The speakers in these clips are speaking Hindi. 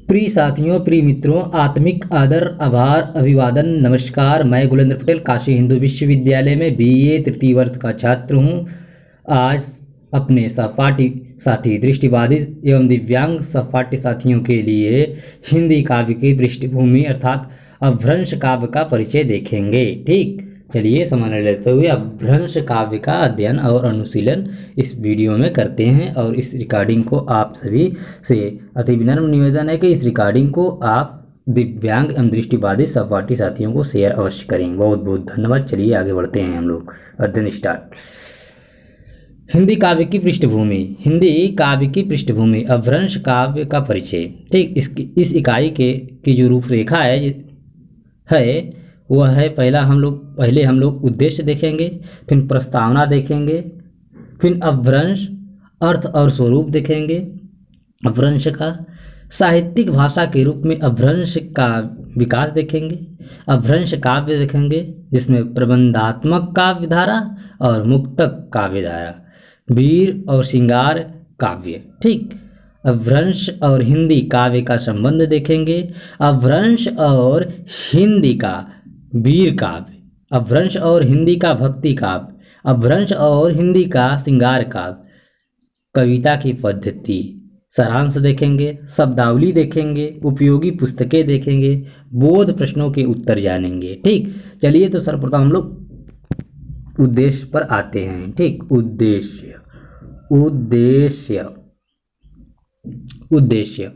प्रिय साथियों, प्रिय मित्रों, आत्मिक आदर, आभार, अभिवादन, नमस्कार। मैं गुलेंद्र पटेल काशी हिंदू विश्वविद्यालय में बीए तृतीय वर्ष का छात्र हूँ। आज अपने सहपाठी साथी दृष्टिबाधित एवं दिव्यांग सहपाठी साथियों के लिए हिंदी काव्य की पृष्ठभूमि अर्थात अपभ्रंश काव्य का परिचय देखेंगे। ठीक, चलिए समय लेते हुए अपभ्रंश काव्य का अध्ययन और अनुशीलन इस वीडियो में करते हैं। और इस रिकॉर्डिंग को आप सभी से अति विनम्र निवेदन है कि इस रिकॉर्डिंग को आप दिव्यांग एवं दृष्टिबाधित सहपाठी साथियों को शेयर अवश्य करें। बहुत बहुत धन्यवाद। चलिए आगे बढ़ते हैं, हम लोग अध्ययन स्टार्ट। हिंदी काव्य की पृष्ठभूमि। हिंदी काव्य की पृष्ठभूमि अपभ्रंश काव्य का परिचय। ठीक, इस इकाई की जो रूपरेखा है वह है पहले हम लोग उद्देश्य देखेंगे, फिर प्रस्तावना देखेंगे, फिर अपभ्रंश अर्थ और स्वरूप देखेंगे। अपभ्रंश का साहित्यिक भाषा के रूप में अपभ्रंश का विकास देखेंगे। अपभ्रंश काव्य देखेंगे जिसमें प्रबंधात्मक काव्य धारा और मुक्तक काव्य धारा, वीर और श्रृंगार काव्य। ठीक, अपभ्रंश और हिंदी काव्य का संबंध देखेंगे। अपभ्रंश और हिंदी का वीर काव्य, अपभ्रंश और हिंदी का भक्ति काव्य, अपभ्रंश और हिंदी का श्रृंगार काव्य, कविता की पद्धति, सारांश देखेंगे, शब्दावली देखेंगे, उपयोगी पुस्तकें देखेंगे, बोध प्रश्नों के उत्तर जानेंगे। ठीक, चलिए तो सर्वप्रथम हम लोग उद्देश्य पर आते हैं। ठीक, उद्देश्य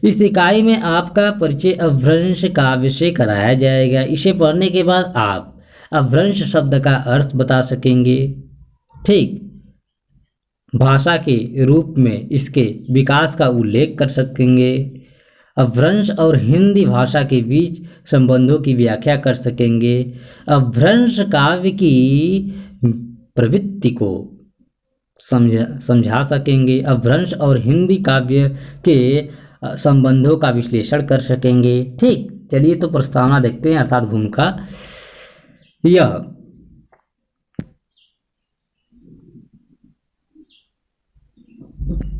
इस इकाई में आपका परिचय अपभ्रंश काव्य से कराया जाएगा। इसे पढ़ने के बाद आप अपभ्रंश शब्द का अर्थ बता सकेंगे। ठीक, भाषा के रूप में इसके विकास का उल्लेख कर सकेंगे। अपभ्रंश और हिंदी भाषा के बीच संबंधों की व्याख्या कर सकेंगे। अपभ्रंश काव्य की प्रवृत्ति को समझा सकेंगे। अपभ्रंश और हिंदी काव्य के संबंधों का विश्लेषण कर सकेंगे। ठीक, चलिए तो प्रस्तावना देखते हैं अर्थात भूमिका। यह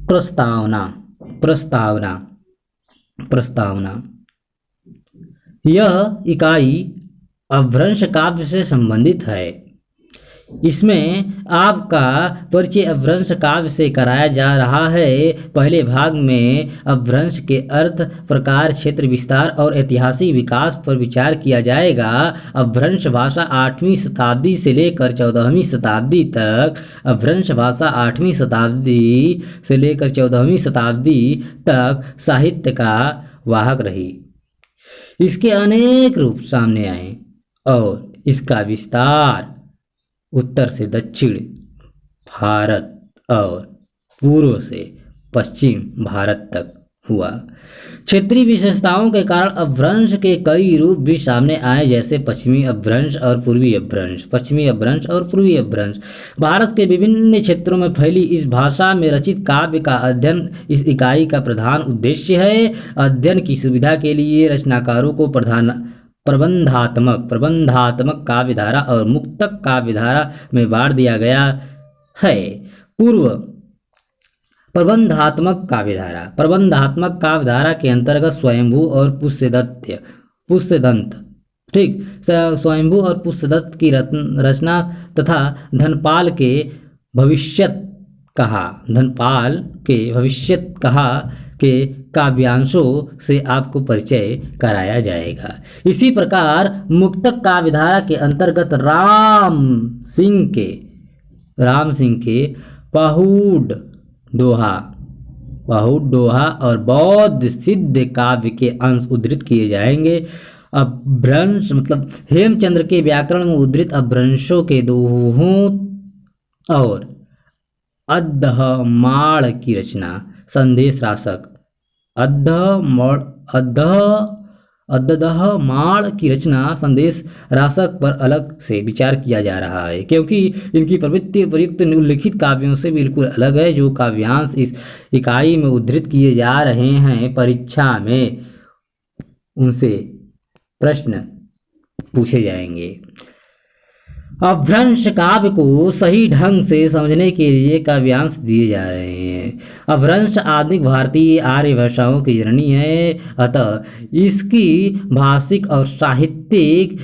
प्रस्तावना यह इकाई अपभ्रंश काव्य से संबंधित है। इसमें आपका परिचय अपभ्रंश काव्य से कराया जा रहा है। पहले भाग में अपभ्रंश के अर्थ, प्रकार, क्षेत्र विस्तार और ऐतिहासिक विकास पर विचार किया जाएगा। अपभ्रंश भाषा 8वीं शताब्दी से लेकर 14वीं शताब्दी तक अपभ्रंश भाषा 8वीं शताब्दी से लेकर 14वीं शताब्दी तक साहित्य का वाहक रही। इसके अनेक रूप सामने आए और इसका विस्तार उत्तर से दक्षिण भारत और पूर्व से पश्चिम भारत तक हुआ। क्षेत्रीय विशेषताओं के कारण अपभ्रंश के कई रूप भी सामने आए, जैसे पश्चिमी अपभ्रंश और पूर्वी अपभ्रंश। पश्चिमी अपभ्रंश और पूर्वी अपभ्रंश भारत के विभिन्न क्षेत्रों में फैली इस भाषा में रचित काव्य का अध्ययन इस इकाई का प्रधान उद्देश्य है। अध्ययन की सुविधा के लिए रचनाकारों को प्रबंधात्मक काव्यधारा और मुक्तक काव्यधारा में बांट दिया गया है। पूर्व प्रबंधात्मक काव्यधारा के अंतर्गत स्वयंभू और पुष्यदंत। ठीक, स्वयंभू और पुष्यदत्त की रचना तथा धनपाल के भविष्यत कहा के काव्यांशों से आपको परिचय कराया जाएगा। इसी प्रकार मुक्तक काव्यधारा के अंतर्गत राम सिंह के पहुड़ दोहा और बौद्ध सिद्ध काव्य के अंश उद्धृत किए जाएंगे। अपभ्रंश मतलब हेमचंद्र के व्याकरण में उद्धृत अपभ्रंशों के दोहों और अद्धमाड़ की रचना संदेश रासक अद्धमाड़ की रचना संदेश रासक पर अलग से विचार किया जा रहा है, क्योंकि इनकी प्रवृत्ति प्रयुक्त उल्लिखित काव्यों से बिल्कुल अलग है। जो काव्यांश इस इकाई में उद्धृत किए जा रहे हैं, परीक्षा में उनसे प्रश्न पूछे जाएंगे। अपभ्रंश काव्य को सही ढंग से समझने के लिए काव्यांश दिए जा रहे हैं। अपभ्रंश आधुनिक भारतीय आर्य भाषाओं की जननी है, अतः इसकी भाषिक और साहित्यिक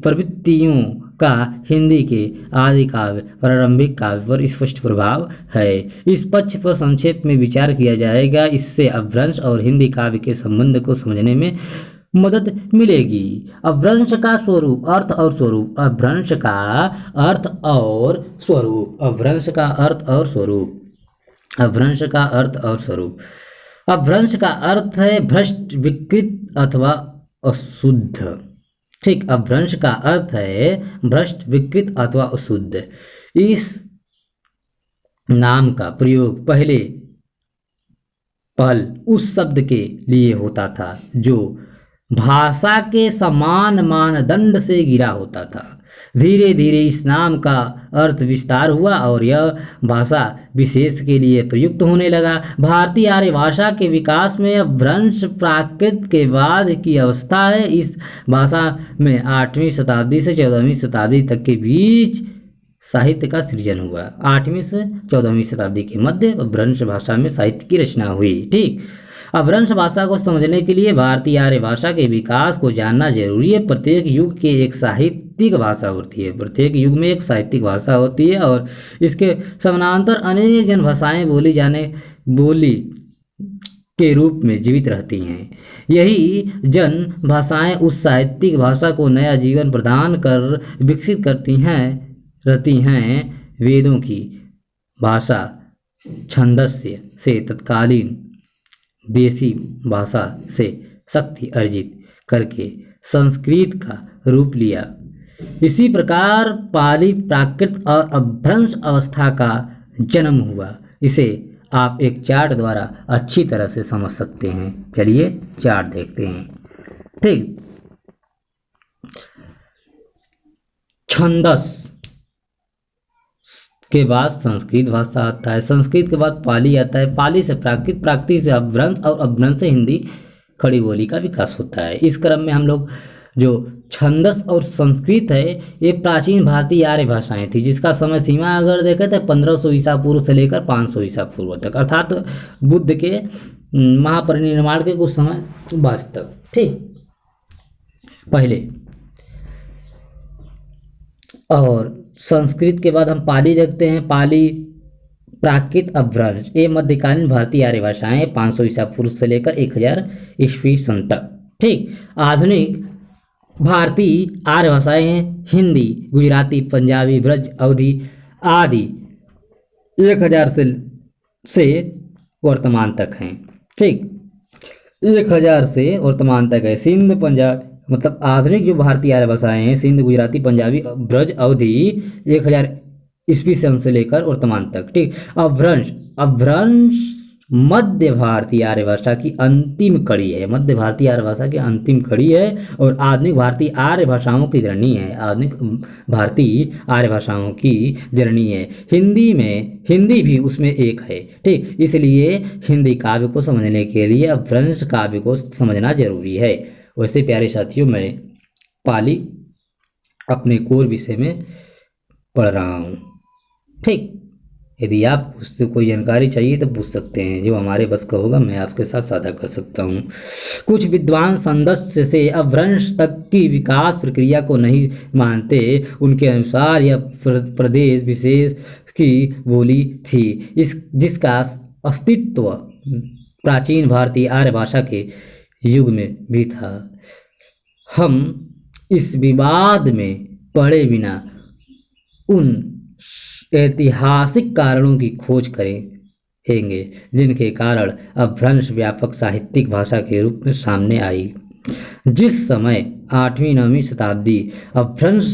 प्रवृत्तियों का हिंदी के आदि काव्य प्रारंभिक काव्य पर स्पष्ट प्रभाव है। इस पक्ष पर संक्षेप में विचार किया जाएगा। इससे अपभ्रंश और हिंदी काव्य के संबंध को समझने में मदद मिलेगी। अपभ्रंश का स्वरूप, अर्थ और स्वरूप। अपभ्रंश का अर्थ और स्वरूप। अपभ्रंश का अर्थ और स्वरूप। अपभ्रंश का अर्थ और स्वरूप। अपभ्रंश का अर्थ है भ्रष्ट, विकृत अथवा अशुद्ध। ठीक, अपभ्रंश का अर्थ है भ्रष्ट, विकृत अथवा अशुद्ध। इस नाम का प्रयोग पहल उस शब्द के लिए होता था जो भाषा के समान मानदंड से गिरा होता था। धीरे धीरे इस नाम का अर्थ विस्तार हुआ और यह भाषा विशेष के लिए प्रयुक्त होने लगा। भारतीय आर्य भाषा के विकास में अपभ्रंश प्राकृत के बाद की अवस्था है। इस भाषा में 8वीं शताब्दी से 14वीं शताब्दी तक के बीच साहित्य का सृजन हुआ। 8वीं से 14वीं शताब्दी के मध्य अपभ्रंश भाषा में साहित्य की रचना हुई। ठीक, अपभ्रंश भाषा को समझने के लिए भारतीय आर्य भाषा के विकास को जानना जरूरी है। प्रत्येक युग के एक साहित्यिक भाषा होती है। प्रत्येक युग में एक साहित्यिक भाषा होती है और इसके समानांतर अनेक जन भाषाएं बोली के रूप में जीवित रहती हैं। यही जन भाषाएं उस साहित्यिक भाषा को नया जीवन प्रदान कर विकसित रहती हैं। वेदों की भाषा छंदस्य से तत्कालीन देसी भाषा से शक्ति अर्जित करके संस्कृत का रूप लिया। इसी प्रकार पाली प्राकृत और अपभ्रंश अवस्था का जन्म हुआ। इसे आप एक चार्ट द्वारा अच्छी तरह से समझ सकते हैं। चलिए चार्ट देखते हैं। ठीक, छंदस के बाद संस्कृत भाषा आता है। संस्कृत के बाद पाली आता है। पाली से प्राकृत, प्राकृत से अपभ्रंश और अपभ्रंश से हिंदी खड़ी बोली का विकास होता है। इस क्रम में हम लोग जो छंदस और संस्कृत है, ये प्राचीन भारतीय आर्य भाषाएं थी, जिसका समय सीमा अगर देखें तो 1500 ईसा पूर्व से लेकर 500 ईसा पूर्व तक, अर्थात बुद्ध के महापरिनिर्वाण के कुछ समय बाद तक। ठीक, पहले और संस्कृत के बाद हम पाली देखते हैं। पाली, प्राकृत, अपभ्रंश, ये मध्यकालीन भारतीय आर्य भाषाएं 500 ईसा पूर्व से लेकर 1000 ईस्वी सन तक। ठीक, आधुनिक भारतीय आर्य भाषाएं हैं हिंदी, गुजराती, पंजाबी, ब्रज, अवधी आदि 1000 से वर्तमान तक हैं। ठीक, 1000 से वर्तमान तक है। सिंध, पंजाब, मतलब आधुनिक जो भारतीय आर्य भाषाएं हैं सिंध, गुजराती, पंजाबी, ब्रज, अवधी 1000 ईस्वी सन से लेकर वर्तमान तक। ठीक, अपभ्रंश मध्य भारतीय आर्य भाषा की अंतिम कड़ी है। मध्य भारतीय आर्य भाषा की अंतिम कड़ी है और आधुनिक भारतीय आर्य भाषाओं की जननी है। आधुनिक भारतीय आर्य भाषाओं की जननी है। हिंदी भी उसमें एक है। ठीक, इसलिए हिंदी काव्य को समझने के लिए अपभ्रंश काव्य को समझना जरूरी है। वैसे प्यारे साथियों, मैं पाली अपने कोर विषय में पढ़ रहा हूँ। ठीक, यदि आप उससे कोई जानकारी चाहिए तो पूछ सकते हैं। जो हमारे बस का होगा मैं आपके साथ साझा कर सकता हूँ। कुछ विद्वान संदस्य से अपभ्रंश तक की विकास प्रक्रिया को नहीं मानते। उनके अनुसार यह प्रदेश विशेष की बोली थी, जिसका अस्तित्व प्राचीन भारतीय आर्य भाषा के युग में भी था। हम इस विवाद में पड़े बिना उन ऐतिहासिक कारणों की खोज करेंगे जिनके कारण अपभ्रंश व्यापक साहित्यिक भाषा के रूप में सामने आई। जिस समय 8वीं-9वीं शताब्दी अपभ्रंश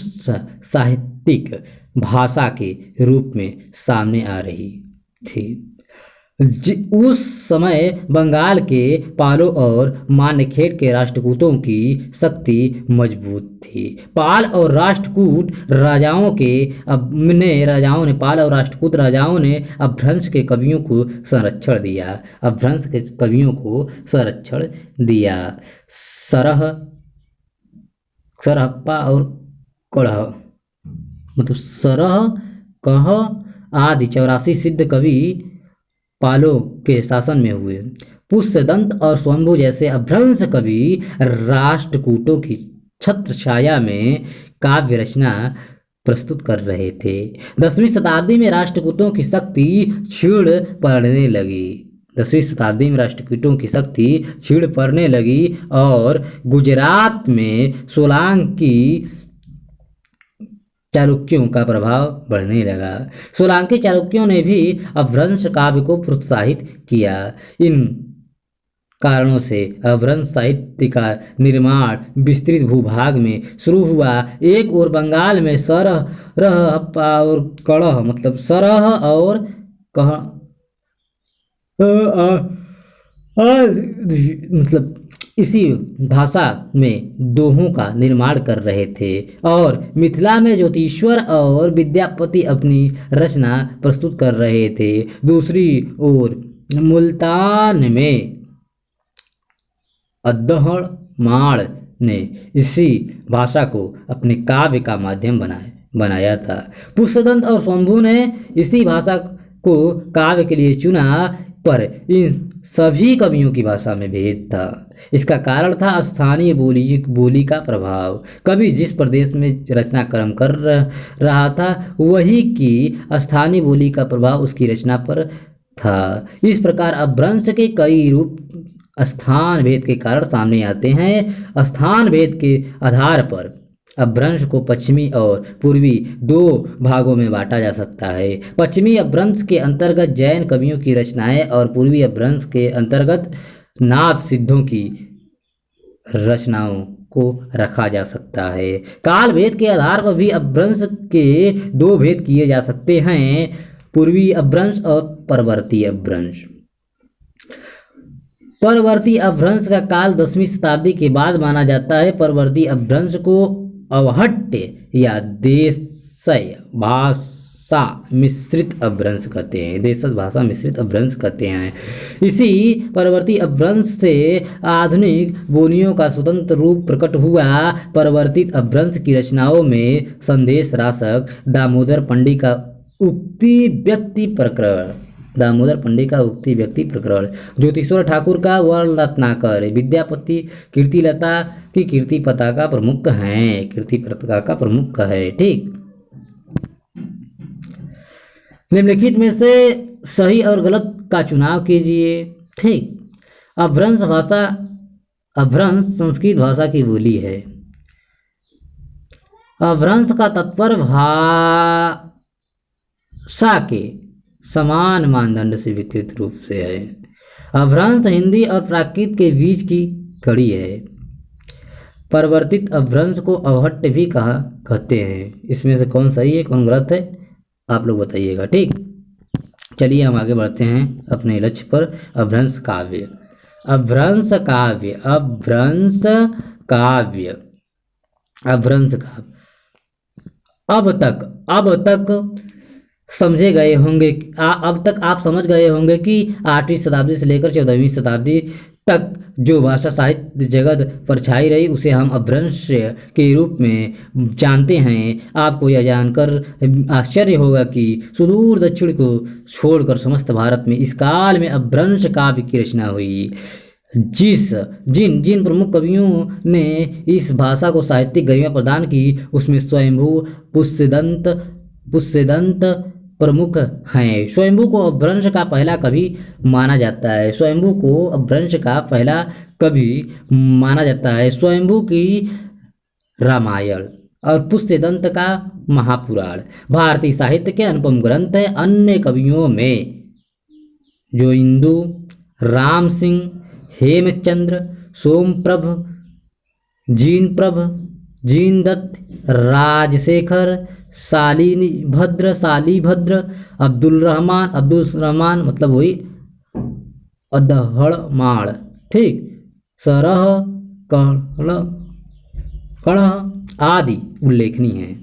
साहित्यिक भाषा के रूप में सामने आ रही थी, उस समय बंगाल के पालों और मान्यखेड़ के राष्ट्रकूटों की शक्ति मजबूत थी। पाल और राष्ट्रकूट राजाओं ने अपभ्रंश के कवियों को संरक्षण दिया। सरहप्पा और मतलब सरह कह आदि 84 सिद्ध कवि पालों के शासन में हुए। पुष्यदंत और स्वयंभू जैसे अभ्रंश कवि राष्ट्रकूटों की छत्र छाया में काव्य रचना प्रस्तुत कर रहे थे। 10वीं शताब्दी में राष्ट्रकूटों की शक्ति क्षीण पड़ने लगी। 10वीं शताब्दी में राष्ट्रकूटों की शक्ति क्षीण पड़ने लगी और गुजरात में सोलांकी चालुक्यों का प्रभाव बढ़ने लगा। सोलांकी चालुक्यों ने भी अपभ्रंश काव्य को प्रोत्साहित किया। इन कारणों से अपभ्रंश साहित्य का निर्माण विस्तृत भूभाग में शुरू हुआ। एक ओर बंगाल में सरह और कड़ह मतलब सरह और कह मतलब इसी भाषा में दोहों का निर्माण कर रहे थे और मिथिला में ज्योतिश्वर और विद्यापति अपनी रचना प्रस्तुत कर रहे थे। दूसरी ओर मुल्तान में अद्दहड़ माड़ ने इसी भाषा को अपने काव्य का माध्यम बनाया था। पुष्यदंत और स्वयंभू ने इसी भाषा को काव्य के लिए चुना, पर इन सभी कवियों की भाषा में भेद था। इसका कारण था स्थानीय बोली का प्रभाव। कवि जिस प्रदेश में रचना कर्म कर रहा था वही की स्थानीय बोली का प्रभाव उसकी रचना पर था। इस प्रकार अपभ्रंश के कई रूप स्थान भेद के कारण सामने आते हैं। स्थान भेद के आधार पर अपभ्रंश को पश्चिमी और पूर्वी दो भागों में बांटा जा सकता है। पश्चिमी अपभ्रंश के अंतर्गत जैन कवियों की रचनाएं और पूर्वी अपभ्रंश के अंतर्गत नाथ सिद्धों की रचनाओं को रखा जा सकता है। काल भेद के आधार पर भी अपभ्रंश के दो भेद किए जा सकते हैं, पूर्वी अपभ्रंश और परवर्ती अपभ्रंश। परवर्ती अपभ्रंश का काल 10वीं शताब्दी के बाद माना जाता है। परवर्ती अपभ्रंश को अवहट्य या देशज भाषा मिश्रित अपभ्रंश कहते हैं। देशज भाषा मिश्रित अपभ्रंश कहते हैं। इसी परवर्ती अपभ्रंश से आधुनिक बोलियों का स्वतंत्र रूप प्रकट हुआ। परवर्तित अपभ्रंश की रचनाओं में संदेश रासक, दामोदर पंडित का उक्ति व्यक्ति प्रकरण, ज्योतिश्वर ठाकुर का वर्ण रत्नाकर, विद्यापति कीर्तिलता की कीर्ति पताका प्रमुख है। ठीक, निम्नलिखित में से सही और गलत का चुनाव कीजिए। ठीक, अपभ्रंश संस्कृत भाषा की बोली है। अपभ्रंश का तात्पर्य भाषा के समान मानदंड से विकृत रूप से है। अपभ्रंश हिंदी और प्राकृत के बीच की कड़ी है। परिवर्तित अपभ्रंश को अवहट्य भी कहते हैं। इसमें से कौन सही है कौन गलत है आप लोग बताइएगा। ठीक, चलिए हम आगे बढ़ते हैं अपने लक्ष्य पर। अपभ्रंश काव्य अब तक समझे गए होंगे, अब तक आप समझ गए होंगे कि 8वीं शताब्दी से लेकर 14वीं शताब्दी तक जो भाषा साहित्य जगत पर छाई रही उसे हम अपभ्रंश के रूप में जानते हैं। आपको यह जानकर आश्चर्य होगा कि सुदूर दक्षिण को छोड़कर समस्त भारत में इस काल में अपभ्रंश काव्य की रचना हुई। जिन प्रमुख कवियों ने इस भाषा को साहित्यिक गरिमा प्रदान की उसमें स्वयंभू, पुष्यदंत प्रमुख हैं। स्वयंभू को अपभ्रंश का पहला कवि माना जाता है। स्वयंभू की रामायण और पुष्यदंत का महापुराण भारतीय साहित्य के अनुपम ग्रंथ है। अन्य कवियों में जो इंदु, राम सिंह, हेमचंद्र, सोमप्रभ, जीनदत्त, राजशेखर, शालीभद्र, अब्दुल रहमान मतलब वही अद्दहड़माड़, ठीक, सरह, कड़ह आदि उल्लेखनीय हैं।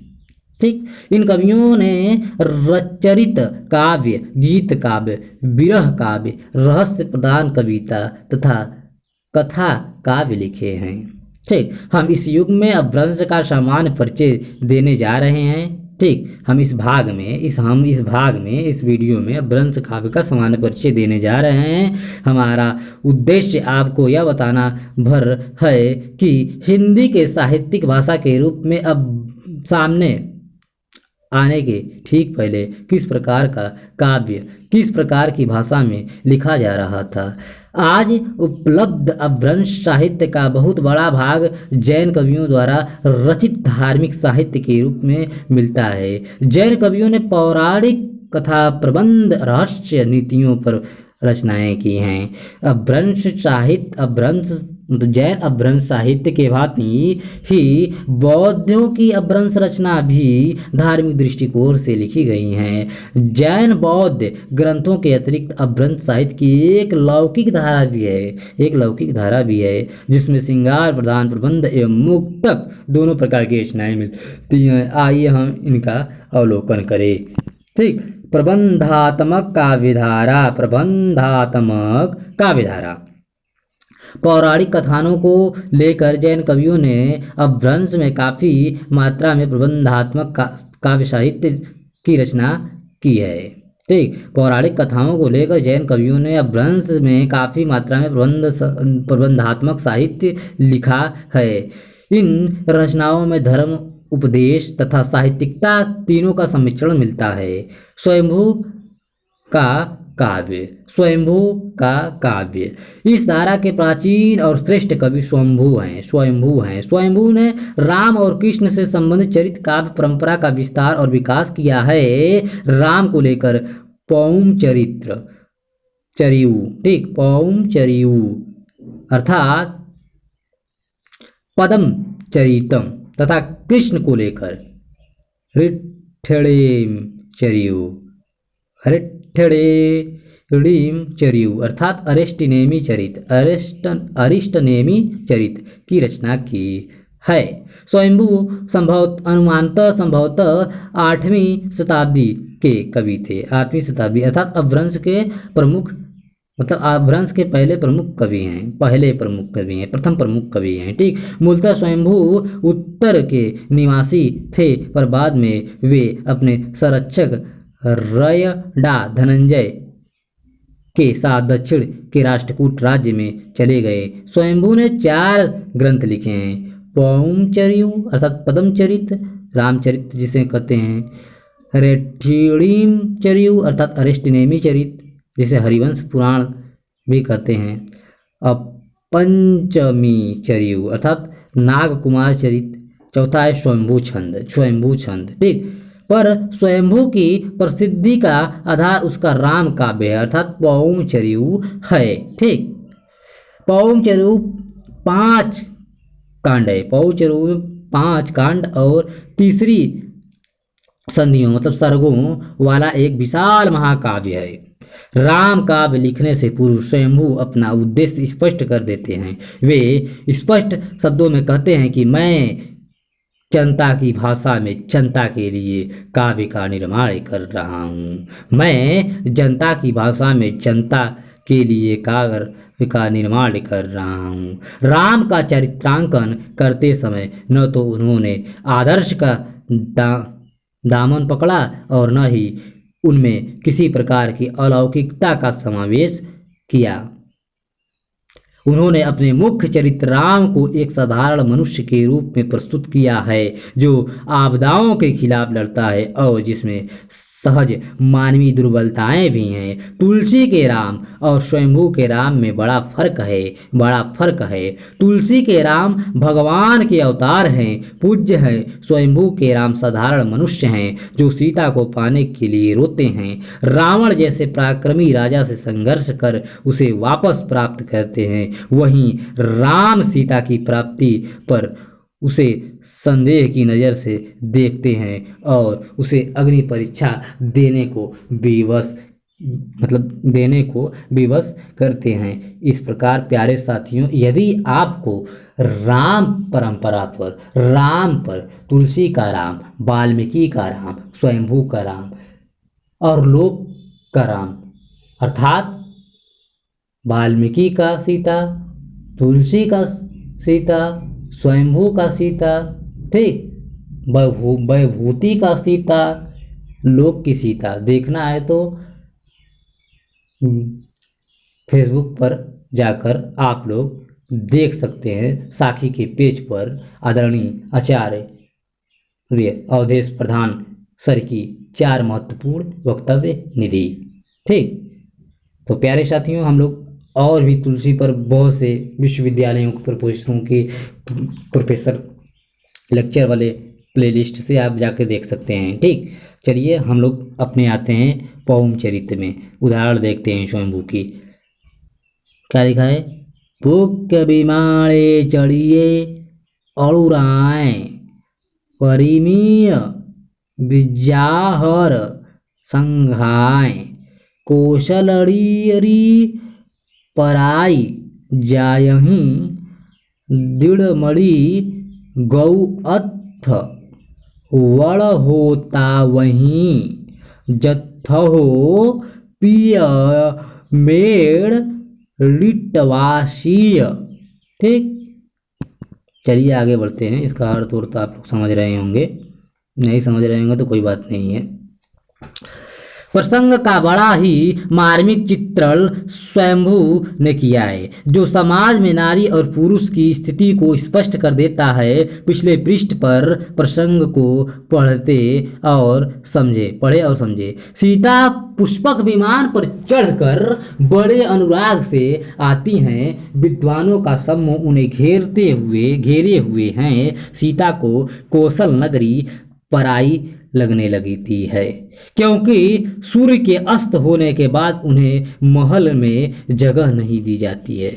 ठीक, इन कवियों ने रचरित काव्य, गीत काव्य, विरह काव्य, रहस्य प्रधान कविता तथा कथा काव्य लिखे हैं। ठीक, हम इस युग में अपभ्रंश का सामान्य परिचय देने जा रहे हैं। ठीक। हम इस भाग में इस वीडियो में अपभ्रंश काव्य का सामान्य परिचय देने जा रहे हैं। हमारा उद्देश्य आपको यह बताना भर है कि हिंदी के साहित्यिक भाषा के रूप में अब सामने आने के ठीक पहले किस प्रकार का काव्य किस प्रकार की भाषा में लिखा जा रहा था। आज उपलब्ध अपभ्रंश साहित्य का बहुत बड़ा भाग जैन कवियों द्वारा रचित धार्मिक साहित्य के रूप में मिलता है। जैन कवियों ने पौराणिक कथा, प्रबंध, रहस्य, नीतियों पर रचनाएं की हैं। जैन अपभ्रंश साहित्य के भांति ही बौद्धों की अपभ्रंश रचना भी धार्मिक दृष्टिकोण से लिखी गई हैं। जैन बौद्ध ग्रंथों के अतिरिक्त अपभ्रंश साहित्य की एक लौकिक धारा भी है जिसमें श्रृंगार, प्रधान, प्रबंध एवं मुक्तक दोनों प्रकार की रचनाएं मिलती हैं। आइए हम इनका अवलोकन करें। ठीक। प्रबंधात्मक काव्यधारा पौराणिक कथानों को लेकर जैन कवियों ने अपभ्रंश में काफ़ी मात्रा में प्रबंधात्मक काव्य साहित्य की रचना की है। ठीक। पौराणिक कथाओं को लेकर जैन कवियों ने अपभ्रंश में काफ़ी मात्रा में प्रबंधात्मक साहित्य लिखा है। इन रचनाओं में धर्म, उपदेश तथा साहित्यिकता तीनों का सम्मिश्रण मिलता है। स्वयंभू का काव्य इस धारा के प्राचीन और श्रेष्ठ कवि स्वयंभू हैं। स्वयंभू ने राम और कृष्ण से संबंधित चरित्र काव्य परंपरा का विस्तार और विकास किया है। राम को लेकर पौमचरियु अर्थात पदम चरितम तथा कृष्ण को लेकर ऋट्ठेड़ीम अर्थात अरिष्टनेमी चरित की रचना की है। स्वयंभू संभवतः 8वीं शताब्दी के कवि थे। 8वीं शताब्दी अर्थात अपभ्रंश के पहले प्रमुख कवि हैं, प्रथम प्रमुख कवि हैं। ठीक। मूलतः स्वयंभू उत्तर के निवासी थे, पर बाद में वे अपने संरक्षक रयडा धनंजय के साथ दक्षिण के राष्ट्रकूट राज्य में चले गए। स्वयंभू ने 4 ग्रंथ लिखे हैं। पौमचरियु अर्थात पदमचरित, रामचरित जिसे कहते हैं, रेठिड़ीम चरियु अर्थात अरिष्टनेमी चरित जिसे हरिवंश पुराण भी कहते हैं, पंचमी चरियु अर्थात नागकुमार चरित, चौथा है स्वयंभू छंद। ठीक। पर स्वयंभू की प्रसिद्धि का आधार उसका राम काव्य है अर्थात पौमचरियु है। ठीक। पौमचरियु 5 कांड है। पौमचरियु में 5 कांड और तीसरी संधियों मतलब सर्गों वाला एक विशाल महाकाव्य है। राम काव्य लिखने से पूर्व स्वयंभू अपना उद्देश्य स्पष्ट कर देते हैं। वे स्पष्ट शब्दों में कहते हैं कि मैं जनता की भाषा में जनता के लिए काव्य का निर्माण कर रहा हूँ। मैं जनता की भाषा में जनता के लिए काव्य का निर्माण कर रहा हूँ। राम का चरित्रांकन करते समय न तो उन्होंने आदर्श का दामन पकड़ा और न ही उनमें किसी प्रकार की अलौकिकता का समावेश किया। उन्होंने अपने मुख्य चरित्र राम को एक साधारण मनुष्य के रूप में प्रस्तुत किया है जो आपदाओं के खिलाफ लड़ता है और जिसमें सहज मानवीय दुर्बलताएं भी हैं। तुलसी के राम और स्वयंभू के राम में बड़ा फर्क है। तुलसी के राम भगवान के अवतार हैं, पूज्य हैं। स्वयंभू के राम साधारण मनुष्य हैं जो सीता को पाने के लिए रोते हैं। रावण जैसे पराक्रमी राजा से संघर्ष कर उसे वापस प्राप्त करते हैं, वहीं राम सीता की प्राप्ति पर उसे संदेह की नज़र से देखते हैं और उसे अग्नि परीक्षा देने को विवश करते हैं। इस प्रकार प्यारे साथियों, यदि आपको राम परंपरा पर, राम पर तुलसी का राम, वाल्मीकि का राम, स्वयंभू का राम और लोक का राम अर्थात वाल्मीकि का सीता, तुलसी का सीता, स्वयंभू का सीता, ठीक, वैभूति का सीता, लोक की सीता देखना है तो फेसबुक पर जाकर आप लोग देख सकते हैं। साखी के पेज पर आदरणीय आचार्य अवधेश प्रधान सर की 4 महत्वपूर्ण वक्तव्य निधि। ठीक, तो प्यारे साथियों, हम लोग और भी तुलसी पर बहुत से विश्वविद्यालयों के प्रोफेसरों के प्रोफेसर लेक्चर वाले प्लेलिस्ट से आप जाके देख सकते हैं। ठीक, चलिए हम लोग अपने आते हैं पौम चरित्र में, उदाहरण देखते हैं स्वयंभू की। क्या लिखा है? पुक बिमाड़े चढ़िए अड़ुराय परिमीय विजाहर संघाय कौशलड़ी पराई जायही दृढ़मणि गौ अथ वड़ होता वहीं जत्थहो पिय मेड़ लिटवासीय। ठीक, चलिए आगे बढ़ते हैं। इसका अर्थ और तो आप लोग समझ रहे होंगे, नहीं समझ रहे होंगे तो कोई बात नहीं है। प्रसंग का बड़ा ही मार्मिक चित्रण स्वयंभू ने किया है, जो समाज में नारी और पुरुष की स्थिति को स्पष्ट कर देता है। पिछले पृष्ठ पर प्रसंग को पढ़े और समझे। सीता पुष्पक विमान पर चढ़कर बड़े अनुराग से आती हैं। विद्वानों का समूह उन्हें घेरे हुए हैं। सीता को कौशल नगरी पराई लगने लगी है, क्योंकि सूर्य के अस्त होने के बाद उन्हें महल में जगह नहीं दी जाती है।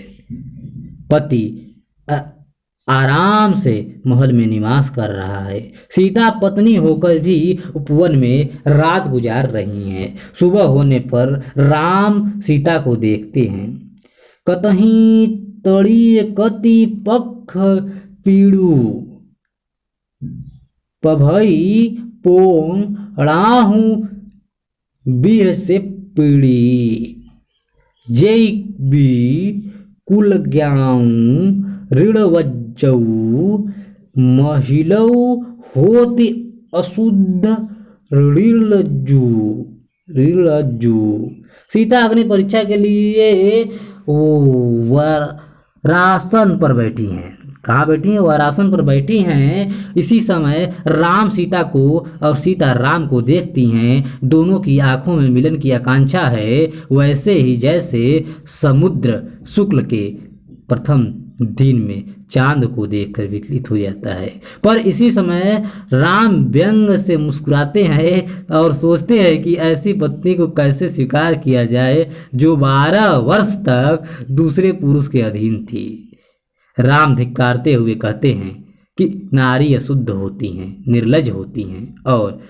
पति आराम से महल में निवास कर रहा है। सीता पत्नी होकर भी उपवन में रात गुजार रही हैं। सुबह होने पर राम सीता को देखते हैं। कतहीं तड़ी कति पख पीड़ू पभई पोंग राहू बिह से पीड़ी जय बी कुल ज्ञाऊ ऋण वज्जऊ महिलऊ होति अशुद्ध ऋणजू। सीता अग्नि परीक्षा के लिए वरासन पर बैठी हैं। कहाँ बैठी हैं? वरासन पर बैठी हैं। इसी समय राम सीता को और सीता राम को देखती हैं। दोनों की आंखों में मिलन की आकांक्षा है, वैसे ही जैसे समुद्र शुक्ल के प्रथम दिन में चांद को देखकर विचलित हो जाता है। पर इसी समय राम व्यंग से मुस्कुराते हैं और सोचते हैं कि ऐसी पत्नी को कैसे स्वीकार किया जाए जो 12 वर्ष तक दूसरे पुरुष के अधीन थी। राम धिक्कारते हुए कहते हैं कि नारी अशुद्ध होती हैं, निर्लज होती हैं और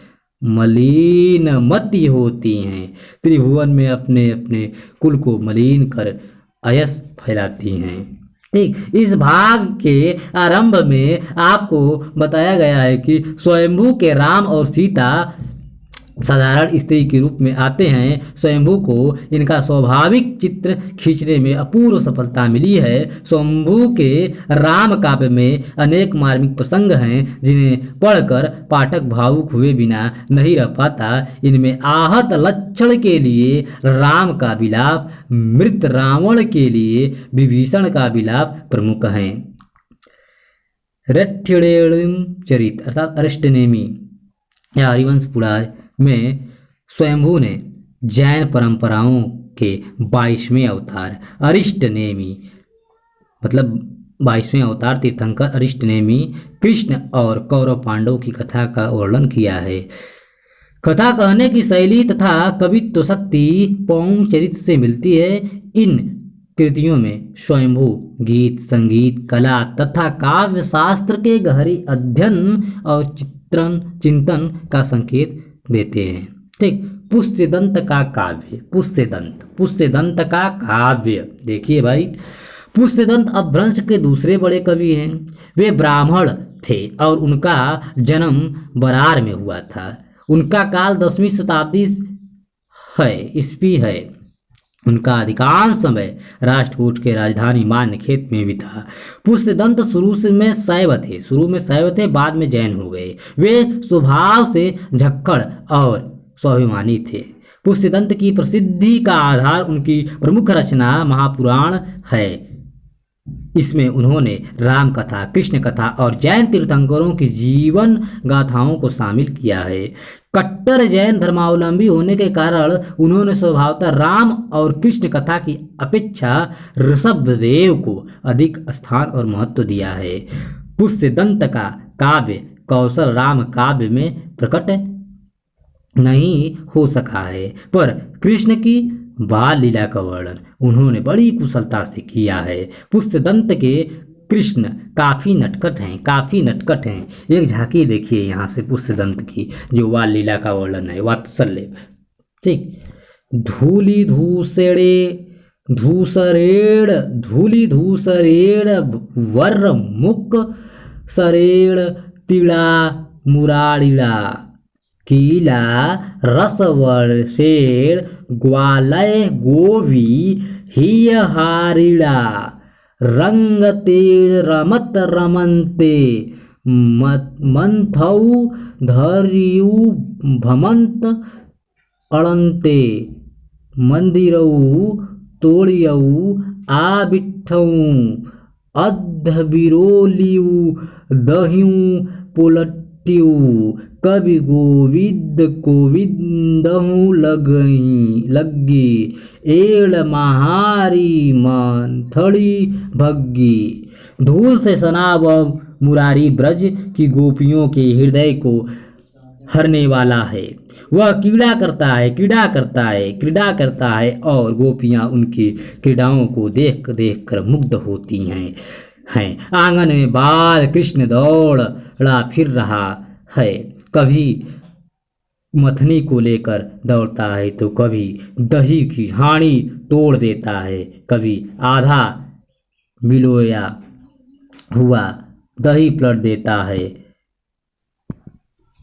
मलिनमती होती हैं। त्रिभुवन में अपने अपने कुल को मलिन कर अयस फैलाती हैं। ठीक, इस भाग के आरंभ में आपको बताया गया है कि स्वयंभू के राम और सीता साधारण स्त्री के रूप में आते हैं। स्वयंभू को इनका स्वाभाविक चित्र खींचने में अपूर्व सफलता मिली है। स्वयंभू के राम काव्य में अनेक मार्मिक प्रसंग हैं जिन्हें पढ़कर पाठक भावुक हुए बिना नहीं रह पाता। इनमें आहत लक्षण के लिए राम का विलाप, मृत रावण के लिए विभीषण का विलाप प्रमुख हैं। रठ्यणेयम चरित अर्थात अरिष्टनेमी या हरिवंश पुराण में स्वयंभू ने जैन परंपराओं के 22वें अवतार अरिष्टनेमी मतलब 22वें अवतार तीर्थंकर अरिष्टनेमी कृष्ण और कौरव पांडव की कथा का वर्णन किया है। कथा कहने की शैली तथा कवित्व शक्ति पौम चरित्र से मिलती है। इन कृतियों में स्वयंभू गीत, संगीत, कला तथा काव्य शास्त्र के गहरे अध्ययन और चिंतन का संकेत देते हैं। ठीक, पुष्यदंत का काव्य, पुष्यदंत का काव्य देखिए भाई, पुष्यदंत अपभ्रंश के दूसरे बड़े कवि हैं। वे ब्राह्मण थे और उनका जन्म बरार में हुआ था। उनका काल 10वीं शताब्दी है ईस्वी है। उनका अधिकांश समय राष्ट्रकूट के राजधानी मान्यखेत में बीता। पुष्यदंत शुरू में शैव थे, बाद में जैन हो गए। वे स्वभाव से झक्कड़ और स्वाभिमानी थे। पुष्यदंत की प्रसिद्धि का आधार उनकी प्रमुख रचना महापुराण है। इसमें उन्होंने राम कथा, कृष्ण कथा और जैन तीर्थंकरों की जीवन गाथाओं को शामिल किया है। कट्टर जैन धर्मावलंबी होने के कारण उन्होंने स्वभावतः राम और कृष्ण कथा की अपेक्षा ऋषभदेव को अधिक स्थान और महत्व दिया है। पुष्यदंत का काव्य कौशल राम काव्य में प्रकट नहीं हो सका है, पर कृष्ण की बाल लीला का वर्णन उन्होंने बड़ी कुशलता से किया है। पुष्यदंत के कृष्ण काफ़ी नटखट हैं। एक झांकी देखिए यहाँ से पुष्यदंत की, जो बाल लीला का वर्णन है, वात्सल्य। ठीक। धूली धूसरेण वर मुक सरेण तिड़ा मुरारिड़ा कीला रसवर्षेण ग्वालय गोवी हिय हारिड़ा रंगतेण रमत रमन्ते मंथौ धर्यु भमंत अड़न्ते मंदिरौ तोड़ियौ आबिठौ अधबिरोलियु दह्यु पुलट्यु कवि गोविंदहु लग्गी एड़ महारी मंथड़ी भग्गी। धूल से सना वह मुरारी ब्रज की गोपियों के हृदय को हरने वाला है। वह क्रीड़ा करता है और गोपियां उनकी क्रीड़ाओं को देख देख कर मुग्ध होती हैं। आंगन में बाल कृष्ण दौड़ा फिर रहा है, कभी मथनी को लेकर दौड़ता है तो कभी दही की हांडी तोड़ देता है, कभी आधा बिलोया हुआ दही पलट देता है।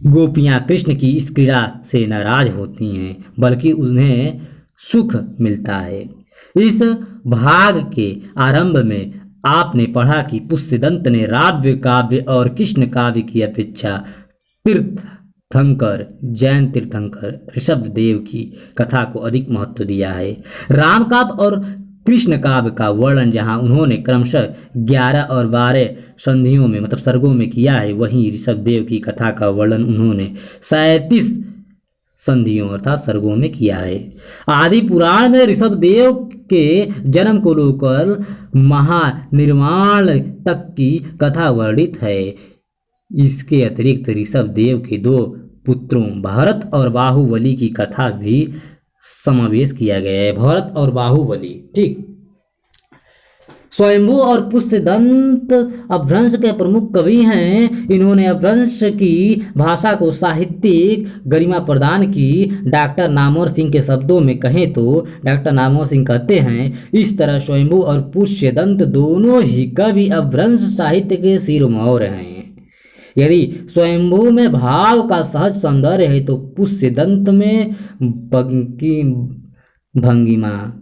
गोपियां कृष्ण की इस क्रीड़ा से नाराज होती हैं, बल्कि उन्हें सुख मिलता है। इस भाग के आरंभ में आपने पढ़ा कि पुष्यदंत ने राव्य काव्य और कृष्ण काव्य की अपेक्षा जैन तीर्थंकर ऋषभदेव की कथा को अधिक महत्व दिया है। राम काव्य और कृष्ण काव्य का वर्णन जहां उन्होंने क्रमशः 11 और 12 संधियों में मतलब सर्गों में किया है, वहीं ऋषभदेव की कथा का वर्णन उन्होंने 37 संधियों अर्थात सर्गों में किया है। आदि पुराण में ऋषभदेव के जन्म को लेकर महानिर्वाण तक की कथा वर्णित है। इसके अतिरिक्त ऋषभदेव के 2 पुत्रों भरत और बाहुबली की कथा भी समावेश किया गया है। भरत और बाहुबली, ठीक। स्वयंभू और पुष्यदंत अपभ्रंश के प्रमुख कवि हैं। इन्होंने अपभ्रंश की भाषा को साहित्यिक गरिमा प्रदान की। डॉक्टर नामवर सिंह के शब्दों में कहें तो डॉक्टर नामवर सिंह कहते हैं, इस तरह स्वयंभू और पुष्यदंत दोनों ही कवि अपभ्रंश साहित्य के सिरमौर हैं। यदि स्वयंभू में भाव का सहज सौंदर्य है तो पुष्यदंत में बंकिम भंगिमा।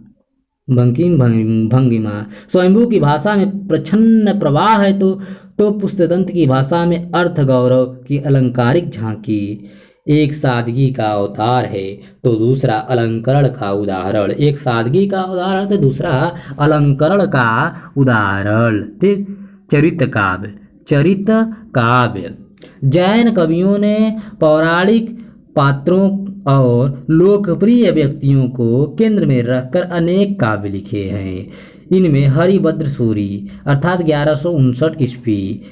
स्वयंभू की भाषा में प्रच्छन्न प्रवाह है तो पुष्यदंत की भाषा में अर्थ गौरव की अलंकारिक झांकी। एक सादगी का अवतार है तो दूसरा अलंकरण का उदाहरण। एक सादगी का उदाहरण तो दूसरा अलंकरण का उदाहरण। ठीक। चरित काव्य जैन कवियों ने पौराणिक पात्रों और लोकप्रिय व्यक्तियों को केंद्र में रखकर अनेक काव्य लिखे हैं। इनमें हरिभद्र सूरी अर्थात 1159 ईस्वी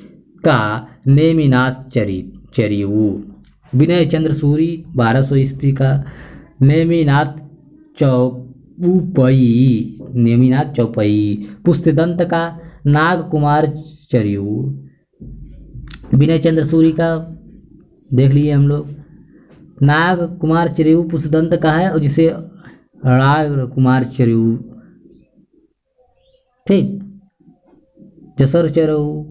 का नेमिनाथ चरिऊ, विनय चंद्र सूरी 1200 ईस्वी का नेमिनाथ चौपई, पुष्यदंत का नाग कुमार चरिऊ। विनय चंद्र सूरी का देख लिए हम लोग। नाग कुमार चरिऊ पुष्यदंत का है और जिसे राग कुमार चरिऊ, ठीक। जसर चरिऊ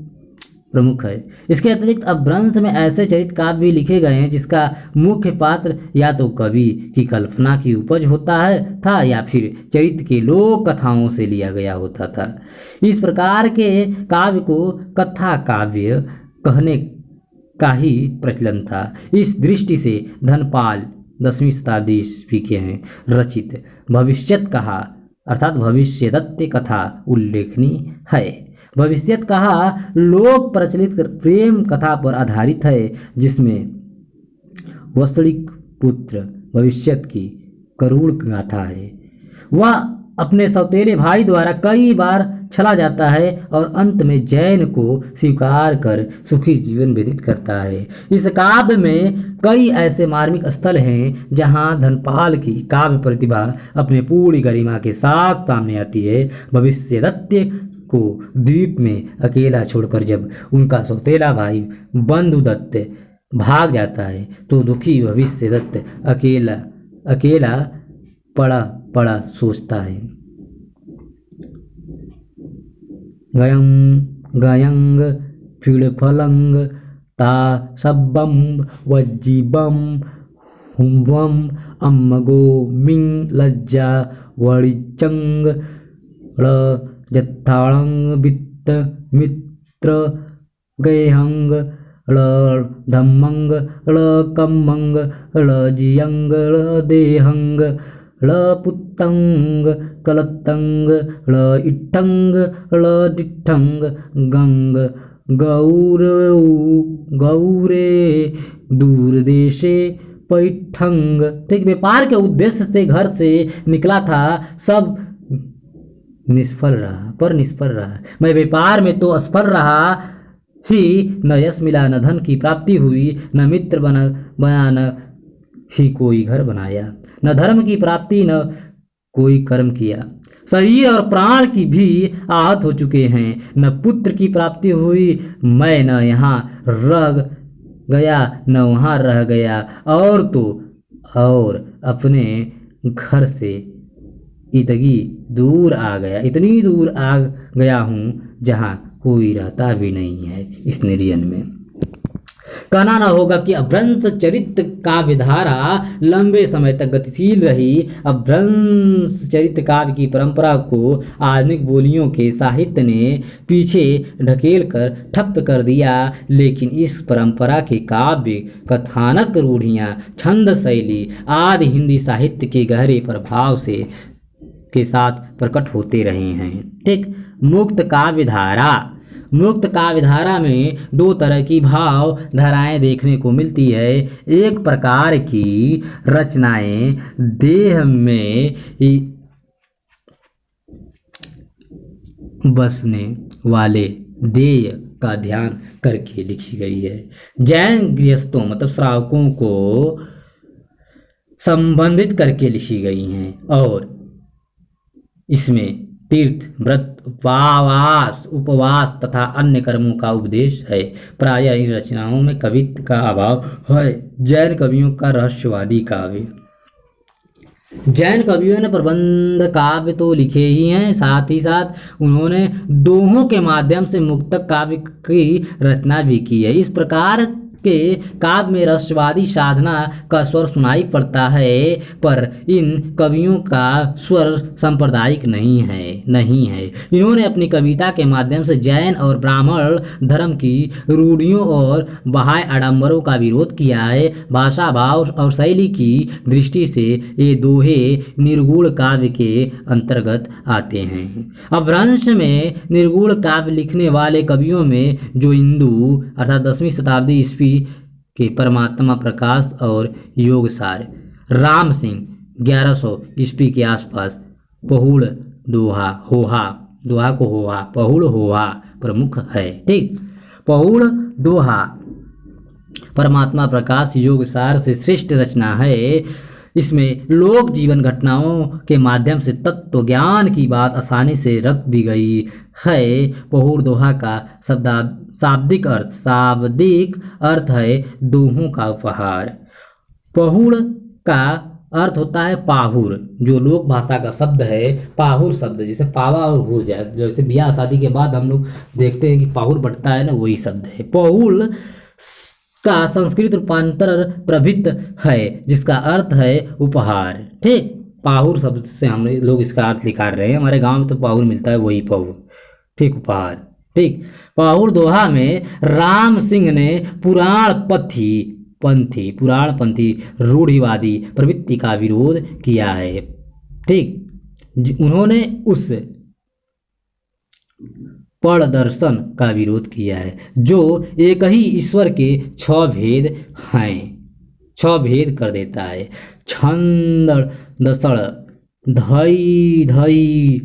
प्रमुख है। इसके अतिरिक्त अपभ्रंश में ऐसे चरित्र काव्य भी लिखे गए हैं जिसका मुख्य पात्र या तो कवि की कल्पना की उपज होता था या फिर चरित्र के लोक कथाओं से लिया गया होता था। इस प्रकार के काव्य को कथा काव्य कहने का ही प्रचलन था। इस दृष्टि से धनपाल 10वीं शताब्दी ईस्वी के हैं रचित भविष्यत कहा अर्थात भविष्यदत्त कथा उल्लेखनीय है। भविष्यत कहा लोक प्रचलित प्रेम कथा पर आधारित है जिसमें वत्सलिक पुत्र भविष्यत की करुण गाथा है। वह अपने सौतेले भाई द्वारा कई बार छला जाता है और अंत में जैन को स्वीकार कर सुखी जीवन व्यतीत करता है। इस काव्य में कई ऐसे मार्मिक स्थल हैं जहां धनपाल की काव्य प्रतिभा अपने पूरी गरिमा के साथ सामने आती है। भविष्यदत्त को द्वीप में अकेला छोड़कर जब उनका सौतेला भाई बंधुदत्त भाग जाता है तो दुखी भविष्यदत्त अकेला पड़ा सोचता है। गयंग फलंग ता सब्बम वज्जीबम हुम्बम अम्मगो मिंग लज्जा वड़िचंग जत्थाड़ंग वित्त मित्र गयहंग धम्मंग कम्मंग जियंग देहंग पुत्तंग कलत्तंग इट्ठंग दिट्ठंग गंग गौरे दूर देशे पैठंग। ठीक, व्यापार के उद्देश्य से घर से निकला था, सब निष्फल रहा। मैं व्यापार में तो असफल रहा ही, न यश मिला न धन की प्राप्ति हुई, न मित्र बना न ही कोई घर बनाया, न धर्म की प्राप्ति न कोई कर्म किया। शरीर और प्राण की भी आहत हो चुके हैं, न पुत्र की प्राप्ति हुई, मैं न यहाँ रह गया न वहाँ रह गया, और अपने घर से इतनी दूर आ गया हूँ जहाँ कोई रहता भी नहीं है इस निर्जन में। कहना न होगा कि अपभ्रंश चरित्र काव्यधारा लंबे समय तक गतिशील रही। अपभ्रंश चरित्र काव्य की परंपरा को आधुनिक बोलियों के साहित्य ने पीछे ढकेल कर ठप्प कर दिया, लेकिन इस परंपरा के काव्य कथानक रूढ़ियाँ छंद शैली आदि हिंदी साहित्य के गहरे प्रभाव के साथ प्रकट होते रहे हैं। ठीक, मुक्त काव्यधारा में दो तरह की भाव धाराएं देखने को मिलती है। एक प्रकार की रचनाएं देह में बसने वाले देय का ध्यान करके लिखी गई है। जैन गृहस्थों मतलब श्रावकों को संबंधित करके लिखी गई हैं और इसमें तीर्थ व्रत उपवास तथा अन्य कर्मों का उपदेश है। प्रायः इन रचनाओं में कवित्व का अभाव है। जैन कवियों का रहस्यवादी काव्य। जैन कवियों ने प्रबंध काव्य तो लिखे ही हैं, साथ ही साथ उन्होंने दोहों के माध्यम से मुक्तक काव्य की रचना भी की है। इस प्रकार के काव्य में रहस्यवादी साधना का स्वर सुनाई पड़ता है, पर इन कवियों का स्वर सांप्रदायिक नहीं है। इन्होंने अपनी कविता के माध्यम से जैन और ब्राह्मण धर्म की रूढ़ियों और बाह्य आडंबरों का विरोध किया है। भाषा भाव और शैली की दृष्टि से ये दोहे निर्गुण काव्य के अंतर्गत आते हैं। अपभ्रंश में निर्गुण काव्य लिखने वाले कवियों में जो इंदु अर्थात 10वीं शताब्दी ईस्वी के परमात्मा प्रकाश और योगसार राम सिंह 1100 ईस्वी के आसपास पहुड़ होहा प्रमुख है। ठीक, पहुड़ दोहा परमात्मा प्रकाश योगसार से श्रेष्ठ रचना है। इसमें लोक जीवन घटनाओं के माध्यम से तत्व ज्ञान की बात आसानी से रख दी गई है। पहुड़ दोहा का शाब्दिक अर्थ है दोहों का उपहार। पहुड़ का अर्थ होता है पाहुर, जो लोक भाषा का शब्द है पाहुर शब्द, जैसे पावा और हुर जाए, जैसे ब्याह शादी के बाद हम लोग देखते हैं कि पाहुर बढ़ता है ना, वही शब्द है। पहुल का संस्कृत रूपांतर प्रभित है, जिसका अर्थ है उपहार। ठीक, पाहुर शब्द से हम लोग इसका अर्थ निकाल रहे हैं। हमारे गांव में तो पाहुर मिलता है, वही पाहुर। ठीक, उपहार। ठीक, पाहुर दोहा में राम सिंह ने पुराणपंथी रूढ़िवादी प्रवृत्ति का विरोध किया है। ठीक, उन्होंने उस पर दर्शन का विरोध किया है जो एक ही ईश्वर के 6 भेद हैं, 6 भेद कर देता है। छंद दसड़ धई धई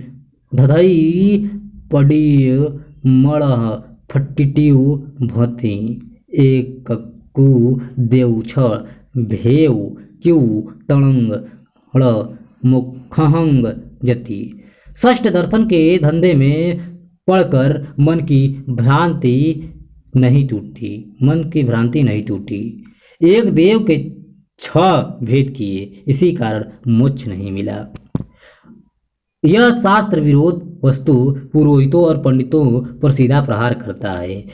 धधई पड़ी मड़ह फटिट्यू भति एक कु देव छ भेव क्यू तणंग हड़ मुखहंग जति। षष्ठ दर्शन के धंधे में पढ़कर मन की भ्रांति नहीं टूटी। एक देव के 6 भेद किए, इसी कारण मोक्ष नहीं मिला। यह शास्त्र विरोध वस्तु पुरोहितों और पंडितों पर सीधा प्रहार करता है।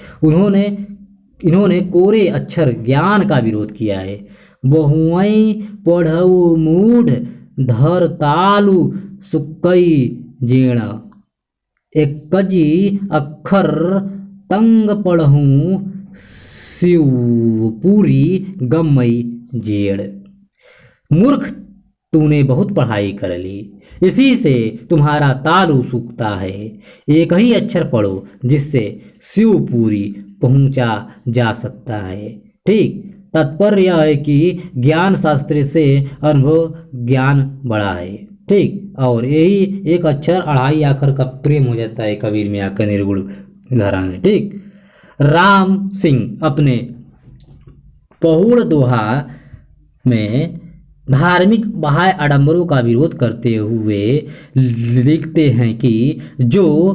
इन्होंने कोरे अक्षर ज्ञान का विरोध किया है। बहुअई पढ़ऊ मूढ़ धर तालु सुकई जेण एकजी अक्षर तंग पढ़ूं शिवपुरी गमई जेड़। मूर्ख, तूने बहुत पढ़ाई कर ली, इसी से तुम्हारा तालु सूखता है। एक ही अक्षर पढ़ो जिससे शिवपुरी पहुंचा जा सकता है। ठीक, तात्पर्य यह है कि ज्ञान शास्त्र से अनुभव ज्ञान बड़ा है। ठीक, और यही एक अक्षर 2.5 आखर का प्रेम हो जाता है कबीर में आकर निर्गुण धारा में। ठीक, राम सिंह अपने पहुड़ दोहा में धार्मिक बाह्य आडंबरों का विरोध करते हुए लिखते हैं कि जो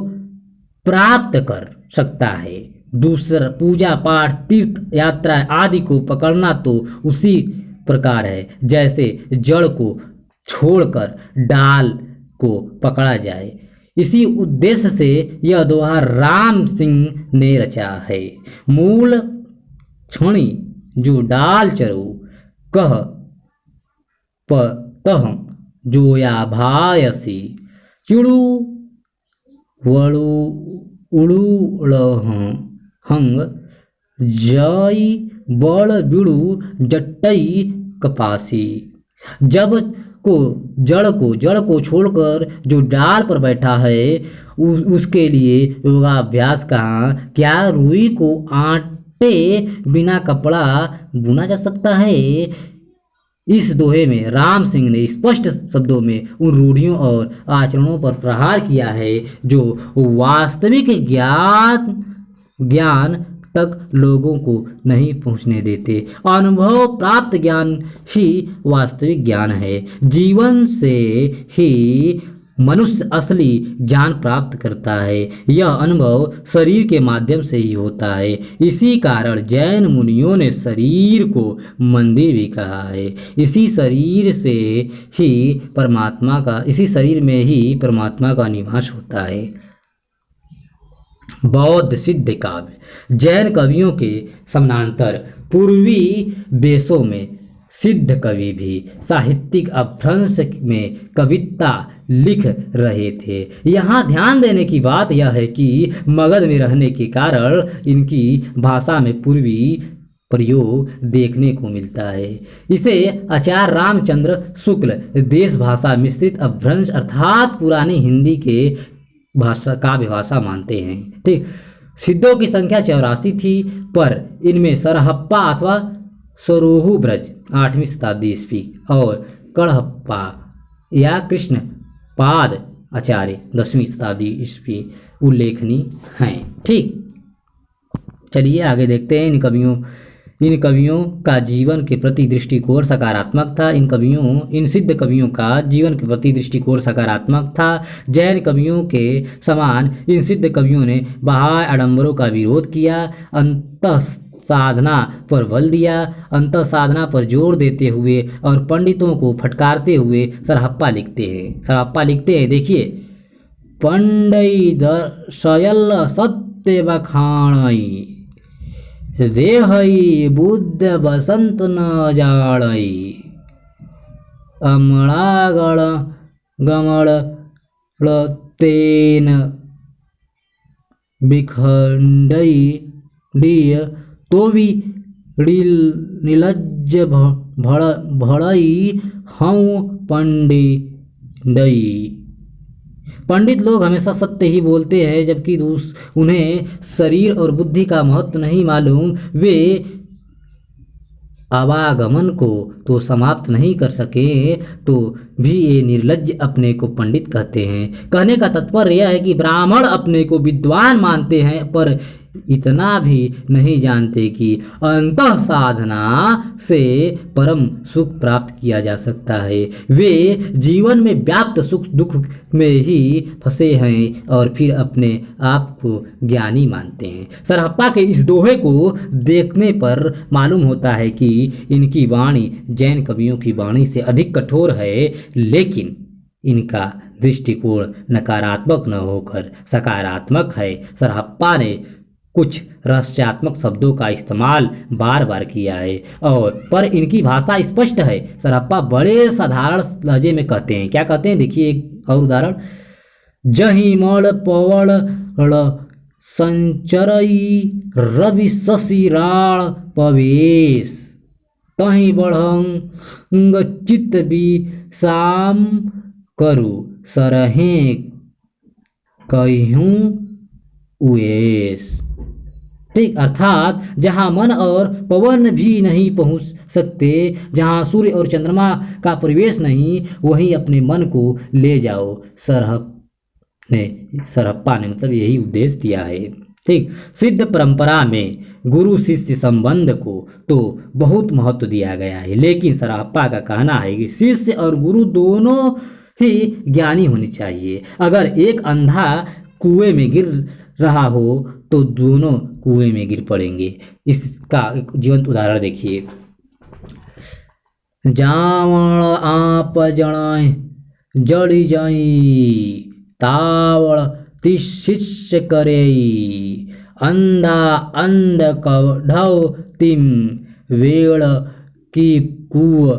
प्राप्त कर सकता है दूसरा पूजा पाठ तीर्थ यात्रा आदि को पकड़ना तो उसी प्रकार है जैसे जड़ को छोड़कर डाल को पकड़ा जाए। इसी उद्देश्य से यह दोहा राम सिंह ने रचा है। मूल छणी जो डाल चरो कह तह जोया भायसी चिड़ू वड़ू उड़ू हंग जई बड़ बिड़ू जट्टई कपासी। जड़ को छोड़कर जो डाल पर बैठा है उसके लिए योगाभ्यास कहाँ, क्या रुई को आटे बिना कपड़ा बुना जा सकता है। इस दोहे में राम सिंह ने स्पष्ट शब्दों में उन रूढ़ियों और आचरणों पर प्रहार किया है जो वास्तविक ज्ञान तक लोगों को नहीं पहुंचने देते। अनुभव प्राप्त ज्ञान ही वास्तविक ज्ञान है। जीवन से ही मनुष्य असली ज्ञान प्राप्त करता है। यह अनुभव शरीर के माध्यम से ही होता है। इसी कारण जैन मुनियों ने शरीर को मंदिर भी कहा है। इसी शरीर में ही परमात्मा का निवास होता है। बौद्ध सिद्ध काव्य। जैन कवियों के समानांतर पूर्वी देशों में सिद्ध कवि भी साहित्यिक अपभ्रंश में कविता लिख रहे थे। यहाँ ध्यान देने की बात यह है कि मगध में रहने के कारण इनकी भाषा में पूर्वी प्रयोग देखने को मिलता है। इसे आचार्य रामचंद्र शुक्ल देश भाषा मिश्रित अपभ्रंश अर्थात पुरानी हिंदी के काव्य भाषा मानते हैं। ठीक, सिद्धों की संख्या 84 थी, पर इनमें सरहप्पा अथवा सरोहु ब्रज 8वीं शताब्दी ईस्वी और कड़हप्पा या कृष्ण पाद आचार्य 10वीं शताब्दी ईस्वी उल्लेखनीय हैं। ठीक, चलिए आगे देखते हैं। इन कवियों का जीवन के प्रति दृष्टिकोण सकारात्मक था। इन सिद्ध कवियों का जीवन के प्रति दृष्टिकोण सकारात्मक था। जैन कवियों के समान इन सिद्ध कवियों ने बाह्य आडंबरों का विरोध किया। साधना पर बल दिया, अंत साधना पर जोर देते हुए और पंडितों को फटकारते हुए सरहप्पा लिखते हैं। देखिए, पंडई दशयल सत्य बखाणई, देहई बुद्ध बसंत न जाड़ई, अमड़ागण गमड़ तेन बिखंडई डिय तो भी नीलज्ज भड़ई हूँ पंडिडई। पंडित लोग हमेशा सत्य ही बोलते हैं, जबकि उन्हें शरीर और बुद्धि का महत्व नहीं मालूम। वे आवागमन को तो समाप्त नहीं कर सके तो भी ये निर्लज्ज अपने को पंडित कहते हैं। कहने का तात्पर्य यह है कि ब्राह्मण अपने को विद्वान मानते हैं, पर इतना भी नहीं जानते कि अंतः साधना से परम सुख प्राप्त किया जा सकता है। वे जीवन में व्याप्त सुख दुख में ही फंसे हैं और फिर अपने आप को ज्ञानी मानते हैं। सरहप्पा के इस दोहे को देखने पर मालूम होता है कि इनकी वाणी जैन कवियों की वाणी से अधिक कठोर है, लेकिन इनका दृष्टिकोण नकारात्मक न होकर सकारात्मक है। सरहप्पा ने कुछ रहस्यात्मक शब्दों का इस्तेमाल बार बार किया है और पर इनकी भाषा स्पष्ट है। सरहप्पा बड़े साधारण लहजे में कहते हैं। क्या कहते हैं, देखिए एक और उदाहरण। जही मण पवड़ संचरई रवि शशिराण पवेश, तही बढ़ंग चित्त भी शाम करु सरहे कहूँ उएस। ठीक, अर्थात जहाँ मन और पवन भी नहीं पहुँच सकते, जहाँ सूर्य और चंद्रमा का प्रवेश नहीं, वहीं अपने मन को ले जाओ। सरहप्पा ने मतलब यही उपदेश दिया है। ठीक, सिद्ध परंपरा में गुरु शिष्य संबंध को तो बहुत महत्व दिया गया है, लेकिन सरहप्पा का कहना है कि शिष्य और गुरु दोनों ही ज्ञानी होने चाहिए। अगर एक अंधा कुएं में गिर रहा हो तो दोनों कुएं में गिर पड़ेंगे। इसका एक जीवंत उदाहरण देखिए। जावण आप जणाय जड़ी जाई, तावड़ तिशिष्य करेई, अंधा अंड कढ़व तिम वेड़ की कुआ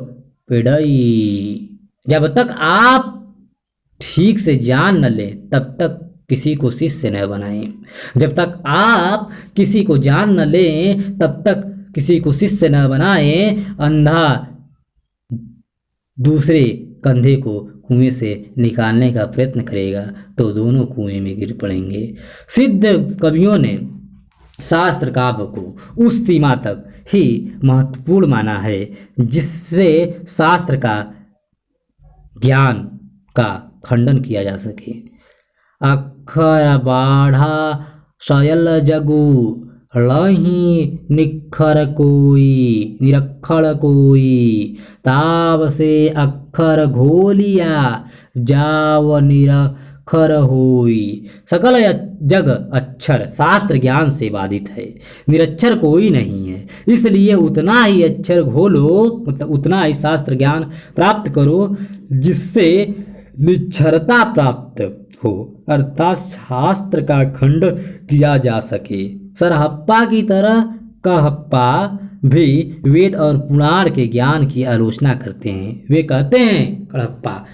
पिड़ई। जब तक आप ठीक से जान न लें तब तक किसी को शिष्य न बनाएं। जब तक आप किसी को जान न लें तब तक किसी को शिष्य न बनाएं। अंधा दूसरे कंधे को कुएं से निकालने का प्रयत्न करेगा तो दोनों कुएं में गिर पड़ेंगे। सिद्ध कवियों ने शास्त्र काव्य को उस सीमा तक ही महत्वपूर्ण माना है जिससे शास्त्र का ज्ञान का खंडन किया जा सके। अक्षर बाढ़ा शयल जगु, लही निखर कोई निरक्षर कोई, ताव से अक्षर घोलिया जाव निरक्षर होई। सकल जग अक्षर शास्त्र ज्ञान से बाधित है, निरक्षर कोई नहीं है। इसलिए उतना ही अक्षर घोलो, मतलब उतना ही शास्त्र ज्ञान प्राप्त करो जिससे निक्षरता प्राप्त हो, अर्थात शास्त्र का खंड किया जा सके। सरहप्पा की तरह कहप्पा भी वेद और पुराण के ज्ञान की आलोचना करते हैं। वे कहते हैं कड़प्पा,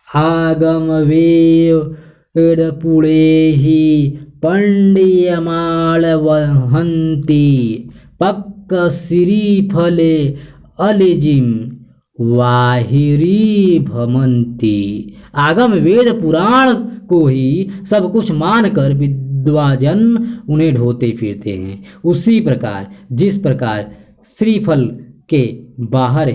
आगम वेद पुणे ही पंडियमाल वहंती, पक्क श्री फले अलिजिम वाहिरी भमंती। आगम वेद पुराण को ही सब कुछ मानकर विद्वाजन उन्हें ढोते फिरते हैं। उसी प्रकार जिस प्रकार श्रीफल के बाहर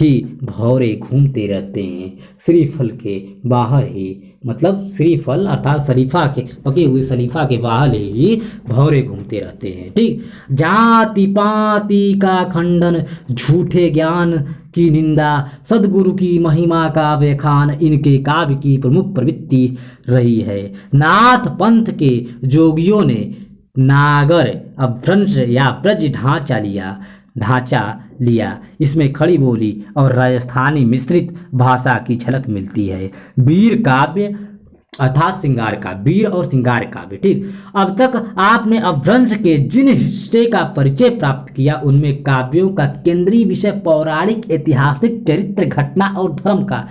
ही भौरे घूमते रहते हैं, श्रीफल के बाहर ही मतलब श्रीफल अर्थात शरीफा के पके हुए शरीफा के बाहर ही भौरे घूमते रहते हैं। ठीक, जाति पाति का खंडन, झूठे ज्ञान की निंदा, सदगुरु की महिमा का व्याख्यान इनके काव्य की प्रमुख प्रवृत्ति रही है। नाथ पंथ के जोगियों ने नागर अपभ्रंश या ब्रज ढांचा लिया। इसमें खड़ी बोली और राजस्थानी मिश्रित भाषा की झलक मिलती है। वीर काव्य अर्थात श्रृंगार काव्य, वीर और श्रृंगार काव्य। ठीक, अब तक आपने अपभ्रंश के जिन हिस्से का परिचय प्राप्त किया उनमें काव्यों का केंद्रीय विषय पौराणिक, ऐतिहासिक, चरित्र, घटना और धर्म का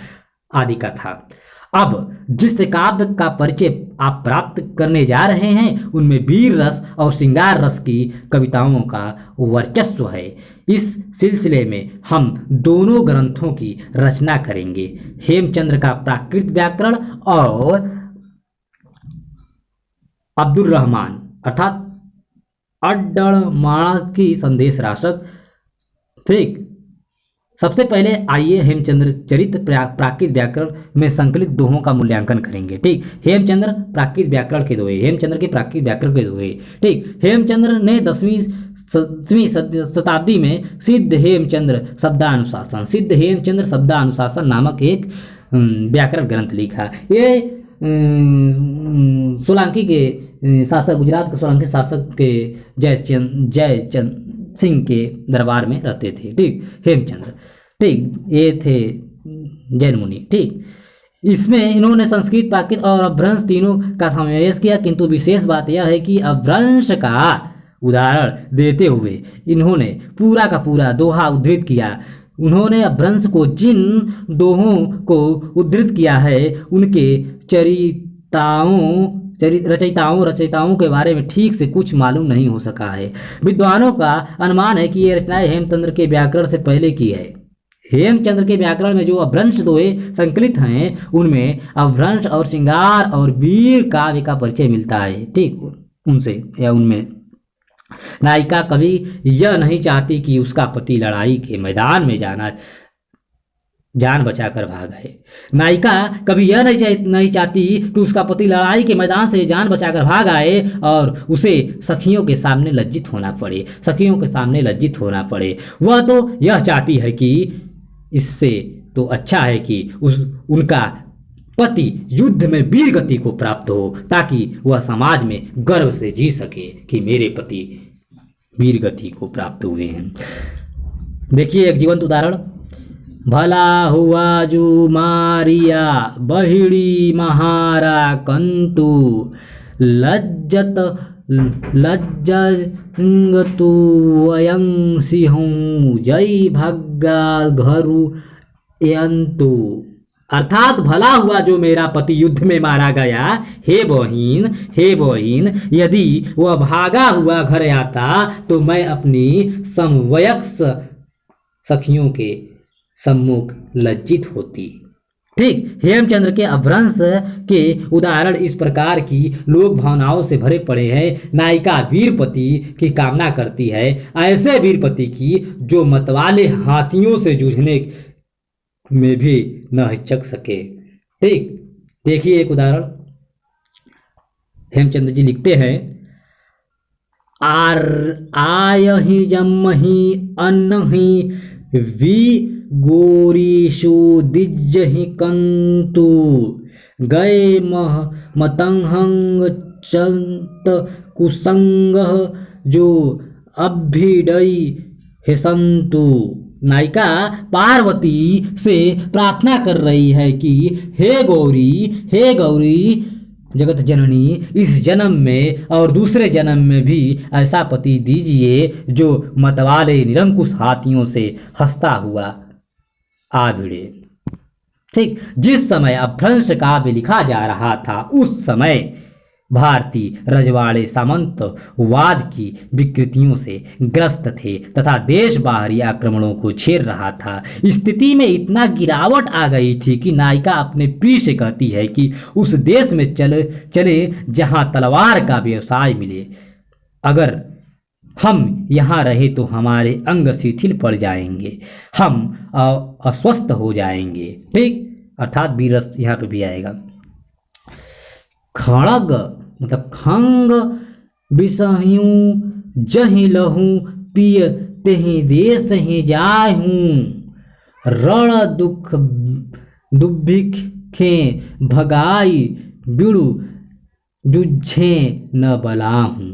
आदि का था। अब जिस काव्य का परिचय आप प्राप्त करने जा रहे हैं उनमें वीर रस और श्रृंगार रस की कविताओं का वर्चस्व है। इस सिलसिले में हम दोनों ग्रंथों की रचना करेंगे, हेमचंद्र का प्राकृत व्याकरण और अब्दुल रहमान अर्थात अड्डमाण की संदेश राशक। ठीक, सबसे पहले आइए हेमचंद्र चरित प्राकृत व्याकरण में संकलित दोहों का मूल्यांकन करेंगे। ठीक, हेमचंद्र प्राकृत व्याकरण के दोहे, हेमचंद्र के प्राकृत व्याकरण के दोहे। ठीक, हेमचंद्र ने 10वीं शताब्दी में सिद्ध हेमचंद्र शब्दानुशासन नामक एक व्याकरण ग्रंथ लिखा। ये सोलंकी के शासक, गुजरात के सोलंकी शासक के जयचंद सिंह के दरबार में रहते थे। ठीक, हेमचंद्र। ठीक, ये थे जैन मुनि। ठीक, इसमें इन्होंने संस्कृत, प्राकृत और अपभ्रंश तीनों का समावेश किया, किंतु विशेष बात यह है कि अपभ्रंश का उदाहरण देते हुए इन्होंने पूरा का पूरा दोहा उद्धृत किया। उन्होंने अपभ्रंश को जिन दोहों को उद्धृत किया है उनके रचयिताओं के बारे में ठीक से कुछ मालूम नहीं हो सका है। विद्वानों का अनुमान है कि ये रचनाएं हेमचंद्र के व्याकरण से पहले की है। हेमचंद्र के व्याकरण में जो अपभ्रंश दोहे संकलित हैं उनमें अपभ्रंश और श्रृंगार और वीर काव्य का परिचय मिलता है। ठीक, उनसे या उनमें नायिका कभी यह नहीं चाहती कि उसका पति लड़ाई के मैदान में जान बचाकर भाग आए। नायिका कभी यह नहीं चाहती कि उसका पति लड़ाई के मैदान से जान बचाकर भाग आए और उसे सखियों के सामने लज्जित होना पड़े। वह तो यह चाहती है कि इससे तो अच्छा है कि उनका पति युद्ध में वीर गति को प्राप्त हो, ताकि वह समाज में गर्व से जी सके कि मेरे पति वीर गति को प्राप्त हुए हैं। देखिए एक जीवंत उदाहरण। भला हुआ जो मारिया बहिड़ी महारा कंतु लज्जत तु वयं सिंहू जय भग्गा घरु यंतु। अर्थात भला हुआ जो मेरा पति युद्ध में मारा गया, हे बहिन, यदि वह भागा हुआ घर आता तो मैं अपनी समवयस्क सखियों के सम्मुख लज्जित होती। ठीक, हेमचंद्र के अपभ्रंश के उदाहरण इस प्रकार की लोक भावनाओं से भरे पड़े हैं। नायिका वीरपति की कामना करती है, ऐसे वीरपति की जो मतवाले हाथियों से जूझने में भी न हिचक सके। ठीक, देखिए एक उदाहरण। हेमचंद्र जी लिखते हैं, आयहि जमहि अन्नहि वि गोरीशु दिज्जहि कंतु गए मतंहंग चंत कुसंग जो अभिडई हेसंतु। नायिका पार्वती से प्रार्थना कर रही है कि हे गौरी जगत जननी, इस जन्म में और दूसरे जन्म में भी ऐसा पति दीजिए जो मतवाले निरंकुश हाथियों से हंसता हुआ आ भिड़े। ठीक, जिस समय अपभ्रंश काव्य लिखा जा रहा था उस समय भारतीय रजवाड़े सामंतवाद की विकृतियों से ग्रस्त थे तथा देश बाहरी आक्रमणों को झेल रहा था। स्थिति में इतना गिरावट आ गई थी कि नायिका अपने प्रिय से कहती है कि उस देश में चले जहां तलवार का व्यवसाय मिले। अगर हम यहाँ रहे तो हमारे अंग शिथिल पड़ जाएंगे, हम अस्वस्थ हो जाएंगे। ठीक, अर्थात बीरस यहाँ पे भी आएगा। खड़ग मतलब खंग बिसहूँ जहि लहू पिय तेहि देश ही जाहूँ रण दुख दुभिख खे भगाई बिड़ु जुझे न बलाहूँ।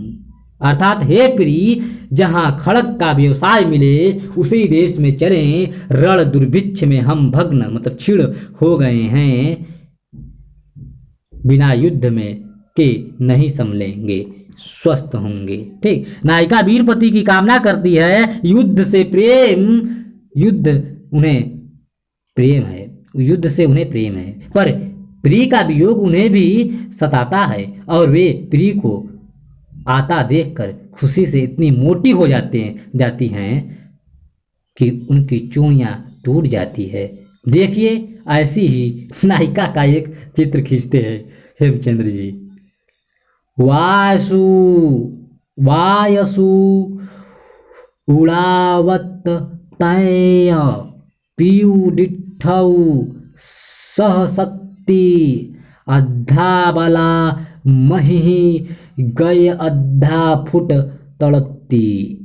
अर्थात हे प्रिय, जहाँ खड़ग का व्यवसाय मिले उसी देश में चलें। रण दुर्भिक्ष में हम भग्न मतलब क्षीण हो गए हैं, बिना युद्ध में के नहीं संभलेंगे, स्वस्थ होंगे। ठीक, नायिका वीरपति की कामना करती है, युद्ध से प्रेम, युद्ध उन्हें प्रेम है, युद्ध से उन्हें प्रेम है, पर प्रिय का वियोग उन्हें भी सताता है और वे प्रिय को आता देखकर खुशी से इतनी मोटी हो जाती हैं कि उनकी चूड़ियाँ टूट जाती है। देखिए, ऐसी ही नायिका का एक चित्र खींचते हैं हेमचंद्र जी। वायसु उड़ावत तय पीयूडिठौ सहशक्ति अद्धा मही गय अद्धा फुट तड़ती।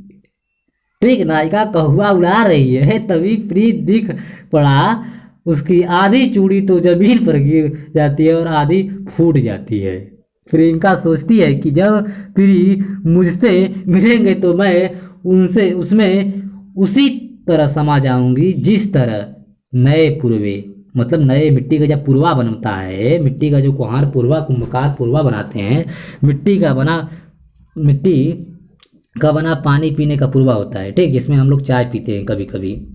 ठीक, नायिका कहुआ उड़ा रही है, तभी प्रिय दिख पड़ा। उसकी आधी चूड़ी तो जमीन पर गिर जाती है और आधी फूट जाती है। प्रियंका सोचती है कि जब प्रिय मुझसे मिलेंगे तो मैं उनसे उसमें उसी तरह समा जाऊंगी जिस तरह नए पूर्वे मतलब नए मिट्टी का जब पुरवा बनता है, मिट्टी का जो कुम्हार पुरवा कुंभकार पुरवा बनाते हैं, मिट्टी का बना पानी पीने का पुरवा होता है। ठीक, जिसमें हम लोग चाय पीते हैं, कभी कभी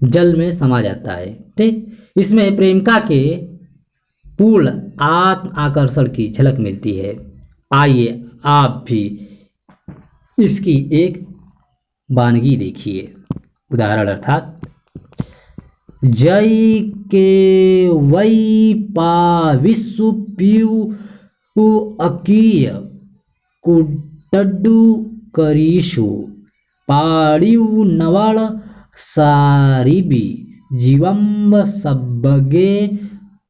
जल में समा जाता है। ठीक, इसमें प्रेमिका के पूर्ण आत्म आकर्षण की झलक मिलती है। आइए आप भी इसकी एक वानगी देखिए। उदाहरण अर्थात जय के वै पा विश्व पीयू अकीय कुडड्डू करीशु पाड़ियु नवल सारिबी जीवम्ब सब्बगे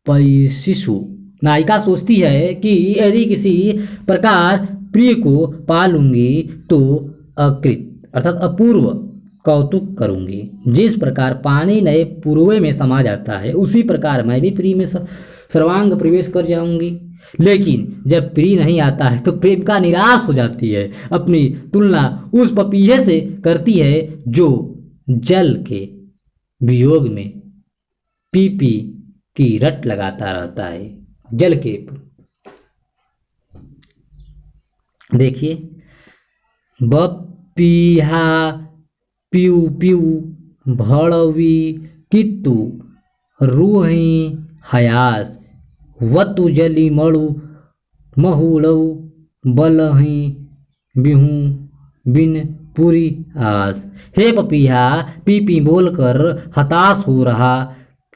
पैशिशु। नायिका सोचती है कि यदि किसी प्रकार प्रिय को पा लूंगी तो अकृत अर्थात अपूर्व कौतुक करूंगी। जिस प्रकार पानी नए पूर्वे में समा जाता है, उसी प्रकार मैं भी प्रिय में सर्वांग प्रवेश कर जाऊंगी। लेकिन जब प्रिय नहीं आता है तो प्रेमिका निराश हो जाती है, अपनी तुलना उस पपीहे से करती है जो जल के वियोग में पी पी की रट लगाता रहता है। जल के देखिए, बपीहा पियू पियू भड़वी कितु रूही हयास वतु जली मड़ु महुलऊ बलही बिहू बिन पूरी आस। हे पपीहा, पी पी बोलकर हताश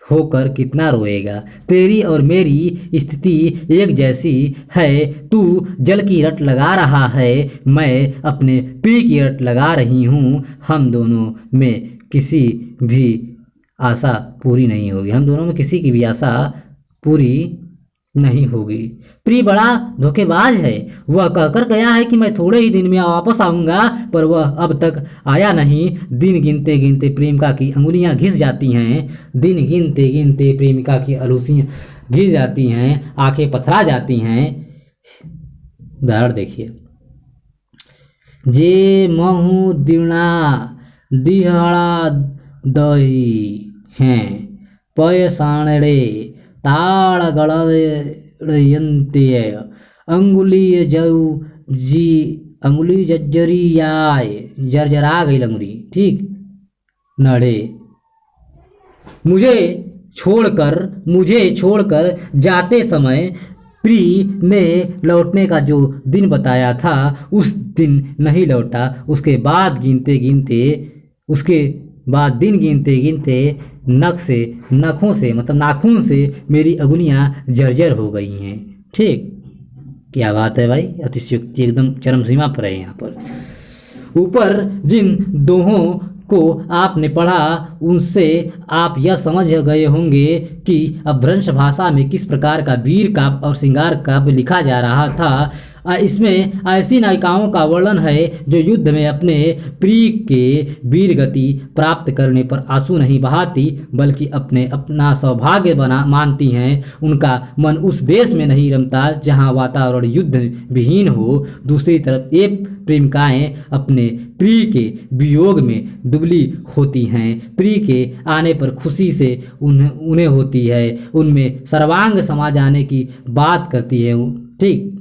होकर कितना रोएगा। तेरी और मेरी स्थिति एक जैसी है। तू जल की रट लगा रहा है, मैं अपने पी की रट लगा रही हूँ। हम दोनों में किसी भी आशा पूरी नहीं होगी, हम दोनों में किसी की भी आशा पूरी नहीं होगी। प्रिय बड़ा धोखेबाज है। वह कहकर गया है कि मैं थोड़े ही दिन में वापस आऊँगा, पर वह अब तक आया नहीं। दिन गिनते गिनते प्रेमिका की अंगुलियां घिस जाती हैं। दिन गिनते गिनते प्रेमिका की अलूसियाँ घिस जाती हैं, आंखें पथरा जाती हैं। उदाहरण देखिए। जे महू दिना दिहड़ा दही हैं पय साणड़े ताड़ गड़यंते अंगुली जर्जरी आए जर्जरा गई अंगुली। ठीक, नड़े मुझे छोड़कर जाते समय प्रिय ने लौटने का जो दिन बताया था, उस दिन नहीं लौटा। उसके बाद दिन गिनते गिनते नखों से मतलब नाखून से मेरी अंगुलियां जर्जर हो गई हैं। ठीक, क्या बात है भाई, अतिशयोक्ति एकदम चरम सीमा पर है। यहाँ पर ऊपर जिन दोहों को आपने पढ़ा, उनसे आप यह समझ गए होंगे कि अपभ्रंश भाषा में किस प्रकार का वीर काव्य और श्रृंगार काव्य लिखा जा रहा था। इसमें ऐसी नायिकाओं का वर्णन है जो युद्ध में अपने प्रिय के वीर गति प्राप्त करने पर आंसू नहीं बहाती, बल्कि अपना सौभाग्य मानती हैं। उनका मन उस देश में नहीं रमता जहां वातावरण युद्ध विहीन हो। दूसरी तरफ ये प्रेमिकाएं अपने प्रिय के वियोग में दुबली होती हैं। प्रिय के आने पर खुशी से उन्हें होती है, उनमें सर्वांग समा जाने की बात करती है, ठीक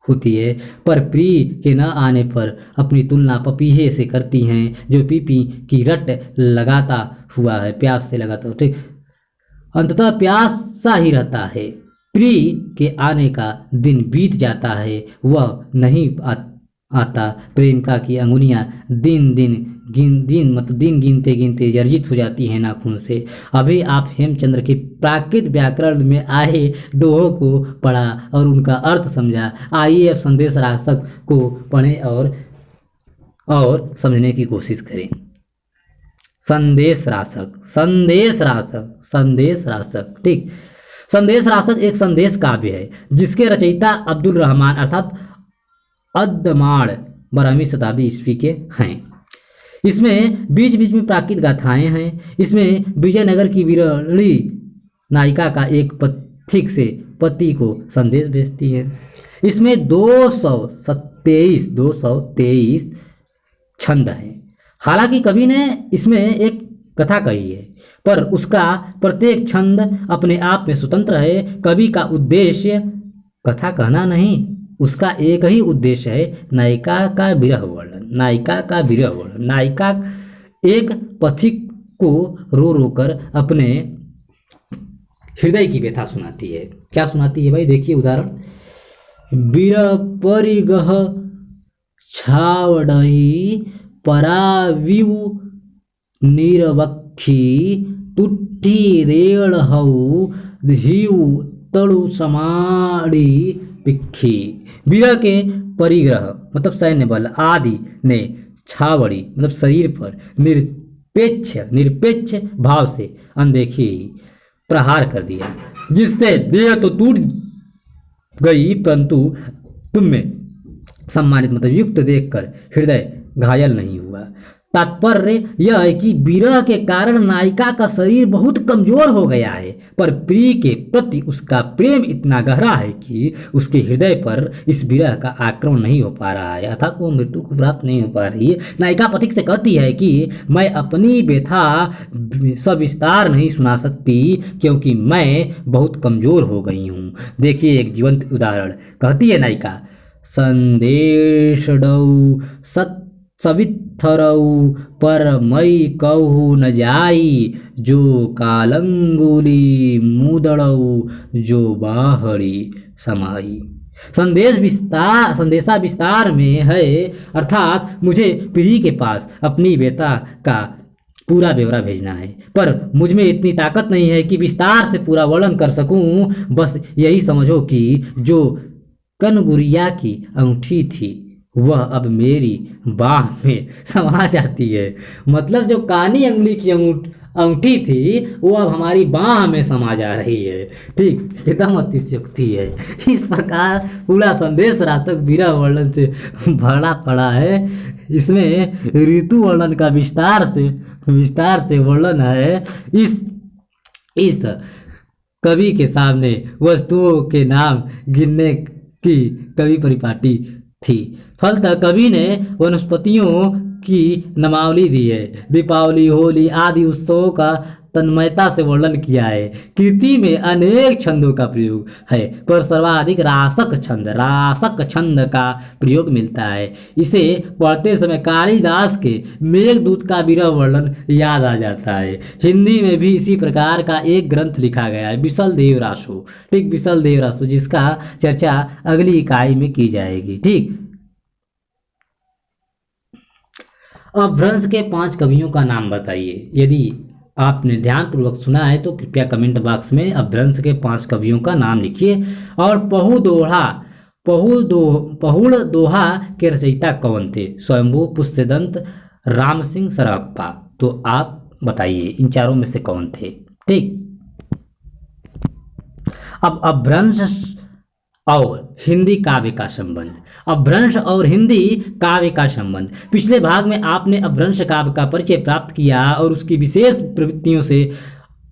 होती है, पर प्रिय के न आने पर अपनी तुलना पपीहे से करती हैं जो पीपी की रट लगाता हुआ है, प्यास से लगाता, ठीक, अंततः प्यासा ही रहता है। प्रिय के आने का दिन बीत जाता है, वह नहीं आता। प्रेमिका की अंगुलियां दिन गिनते गिनते जर्जित हो जाती हैं नाखून से। अभी आप हेमचंद्र के प्राकृत व्याकरण में आए दोहों को पढ़ा और उनका अर्थ समझा। आइए अब संदेश राशक को पढ़ें और समझने की कोशिश करें। संदेश राशक, ठीक। संदेश राशक एक संदेश काव्य है जिसके रचयिता अब्दुल रहमान अर्थात अद्दमाड़ 12वीं शताब्दी ईस्वी के हैं। इसमें बीच बीच में प्राकृत गाथाएं हैं। इसमें विजयनगर की विरली नायिका का एक पथिक से पति को संदेश भेजती है। इसमें 223 छंद हैं। हालांकि कवि ने इसमें एक कथा कही है, पर उसका प्रत्येक छंद अपने आप में स्वतंत्र है। कवि का उद्देश्य कथा कहना नहीं, उसका एक ही उद्देश्य है नायिका का विरह वर्णन। नायिका एक पथिक को रो रो कर अपने हृदय की व्यथा सुनाती है। क्या सुनाती है भाई, देखिए उदाहरण। बिरह परिगह छावड़ही पराविव निरवक्षी तुट्ठी रेड़ हऊ धिव तड़ु समाड़ी पिक्खी। विरह के परिग्रह मतलब सैन्य बल आदि ने छावड़ी मतलब शरीर पर निरपेक्ष भाव से अनदेखी प्रहार कर दिया, जिससे देह तो टूट गई परंतु तुम में सम्मानित मतलब युक्त देखकर हृदय घायल नहीं हुआ। तात्पर्य यह है कि विरह के कारण नायिका का शरीर बहुत कमजोर हो गया है, पर प्रिय के प्रति उसका प्रेम इतना गहरा है कि उसके हृदय पर इस विरह का आक्रमण नहीं हो पा रहा है, अर्थात वो मृत्यु को प्राप्त नहीं हो पा रही है। नायिका पथिक से कहती है कि मैं अपनी व्यथा सविस्तार नहीं सुना सकती क्योंकि मैं बहुत कमजोर हो गई हूँ। देखिए एक जीवंत उदाहरण। कहती है नायिका, संदेश डऊ सवित्थरऊ पर मई कहू न जाई, जो कालंगुली मुदड़ऊ जो बाहरी समाई। संदेशा विस्तार में है, अर्थात मुझे प्रिय के पास अपनी व्यथा का पूरा ब्यौरा भेजना है, पर मुझ में इतनी ताकत नहीं है कि विस्तार से पूरा वर्णन कर सकूं। बस यही समझो कि जो कनगुरिया की अंगूठी थी वह अब मेरी बाह में समा जाती है। मतलब जो कानी अंगुली की अंगूठी थी वो अब हमारी बाह में समा जा रही है, ठीक। एकदम अतिशयोक्ति है। इस प्रकार पूरा संदेश राशक विरह वर्णन से भरा पड़ा है। इसमें ऋतु वर्णन का विस्तार से वर्णन है। इस कवि के सामने वस्तुओं के नाम गिनने की कवि परिपाटी थी। फलतः कवि ने वनस्पतियों की नामावली दी है। दीपावली, होली आदि उत्सवों का तन्मयता से वर्णन किया है। कृति में अनेक छंदों का प्रयोग है, पर सर्वाधिक रासक छंद का प्रयोग मिलता है। इसे पढ़ते समय कालिदास के मेघदूत का विरह वर्णन याद आ जाता है। हिंदी में भी इसी प्रकार का एक ग्रंथ लिखा गया है, विसल देव रासो, ठीक, विसल देव रासो, जिसका चर्चा अगली इकाई में की जाएगी, ठीक। अपभ्रंश के 5 कवियों का नाम बताइए। यदि आपने ध्यानपूर्वक सुना है तो कृपया कमेंट बॉक्स में अपभ्रंश के 5 कवियों का नाम लिखिए। और पहुड़ दोहा के रचयिता कौन थे? स्वयंभू, पुष्यदंत, राम सिंह सरअप्पा। तो आप बताइए इन चारों में से कौन थे, ठीक। अब और हिंदी काव्य का संबंध। अपभ्रंश और हिंदी काव्य का संबंध। पिछले भाग में आपने अपभ्रंश काव्य का परिचय प्राप्त किया और उसकी विशेष प्रवृत्तियों से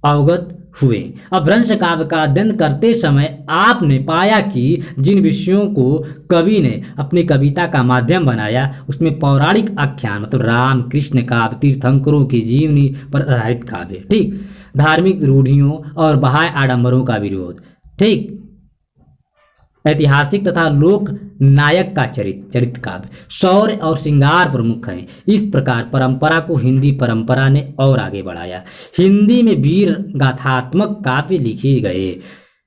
अवगत हुए। अपभ्रंश काव्य का अध्ययन करते समय आपने पाया कि जिन विषयों को कवि ने अपनी कविता का माध्यम बनाया उसमें पौराणिक आख्यान मतलब राम कृष्ण काव्य, तीर्थंकरों की जीवनी पर आधारित काव्य, ठीक, धार्मिक रूढ़ियों और बाह्य आडंबरों का विरोध, ठीक, ऐतिहासिक तथा लोक नायक का चरित्र काव्य, शौर्य और श्रृंगार प्रमुख हैं। इस प्रकार परंपरा को हिंदी परंपरा ने और आगे बढ़ाया। हिंदी में वीर गाथात्मक काव्य लिखे गए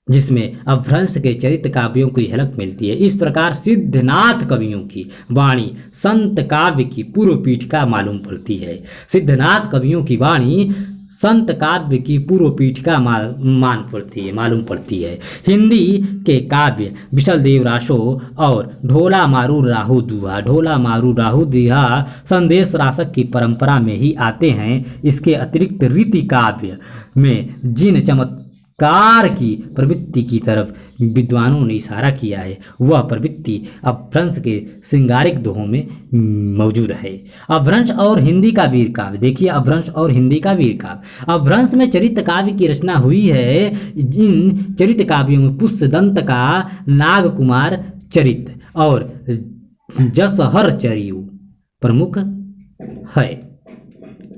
जिसमें अपभ्रंश के चरित्र काव्यों की झलक मिलती है। इस प्रकार सिद्धनाथ कवियों की वाणी संत काव्य की पूर्व पीठिका मालूम पड़ती है। सिद्धनाथ कवियों की वाणी संत काव्य की पूर्व पीठिका मालूम पड़ती है। हिंदी के काव्य विशल देव रासो और ढोला मारू राहु दुहा संदेश रासक की परंपरा में ही आते हैं। इसके अतिरिक्त रीति काव्य में जिन चमत्कार की प्रवृत्ति की तरफ विद्वानों ने इशारा किया है वह प्रवृत्ति अपभ्रंश के श्रृंगारिक दोहों में मौजूद है। अपभ्रंश और हिंदी का वीर काव्य, देखिए अपभ्रंश और हिंदी का वीर काव्य। अपभ्रंश में चरित्र काव्य की रचना हुई है। इन चरित्र काव्यों में पुष्पदंत का नागकुमार चरित्र और जसहर चरियु प्रमुख है।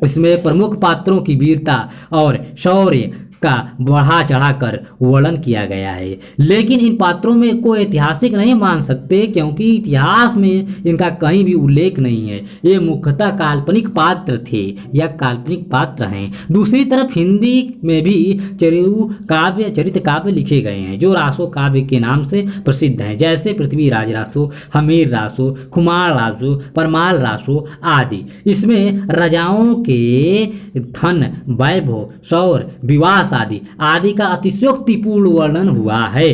इसमें प्रमुख पात्रों की वीरता और शौर्य का बढ़ा चढ़ाकर वर्णन किया गया है, लेकिन इन पात्रों में को ऐतिहासिक नहीं मान सकते क्योंकि इतिहास में इनका कहीं भी उल्लेख नहीं है। ये मुख्यतः काल्पनिक पात्र थे या काल्पनिक पात्र हैं। दूसरी तरफ हिंदी में भी चरित्र काव्य लिखे गए हैं जो रासो काव्य के नाम से प्रसिद्ध हैं, जैसे पृथ्वीराज रासो, हमीर रासो, खुमार रासो, परमाल रासो आदि। इसमें राजाओं के धन, वैभव, शौर्य, विवाह आदि का अतिशयोक्तिपूर्ण वर्णन हुआ है।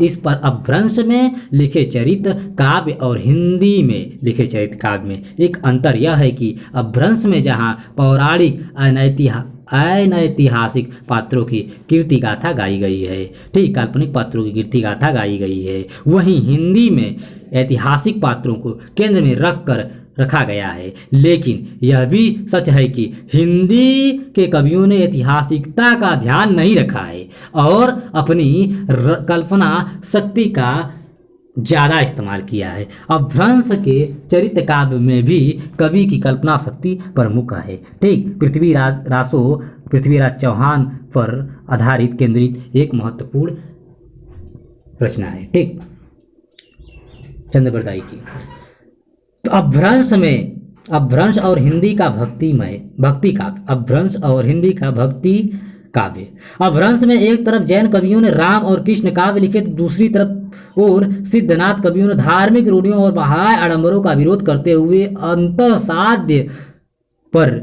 इस पर अपभ्रंश में लिखे चरित्र काव्य और हिंदी में लिखे चरित्र काव्य में एक अंतर यह है कि अपभ्रंश में जहाँ पौराणिक अनैतिहासिक पात्रों की कीर्ति गाथा गाई गई है, ठीक, काल्पनिक पात्रों की कीर्ति गाथा गाई गई है, वहीं हिंदी में ऐतिहासिक पात्रों को केंद्र में रखा गया है। लेकिन यह भी सच है कि हिंदी के कवियों ने ऐतिहासिकता का ध्यान नहीं रखा है और अपनी कल्पना शक्ति का ज़्यादा इस्तेमाल किया है। अपभ्रंश के चरित्र काव्य में भी कवि की कल्पना शक्ति प्रमुख है, ठीक। पृथ्वीराज चौहान पर आधारित केंद्रित एक महत्वपूर्ण रचना है, ठीक, चंद्रबरदाई की। तो अपभ्रंश और हिंदी का भक्ति काव्य। अपभ्रंश और हिंदी का भक्ति काव्य। अपभ्रंश में एक तरफ जैन कवियों ने राम और कृष्ण काव्य लिखे तो दूसरी तरफ और सिद्धनाथ कवियों ने धार्मिक रूढ़ियों और बाह्य आडंबरों का विरोध करते हुए अंतःसाध्य पर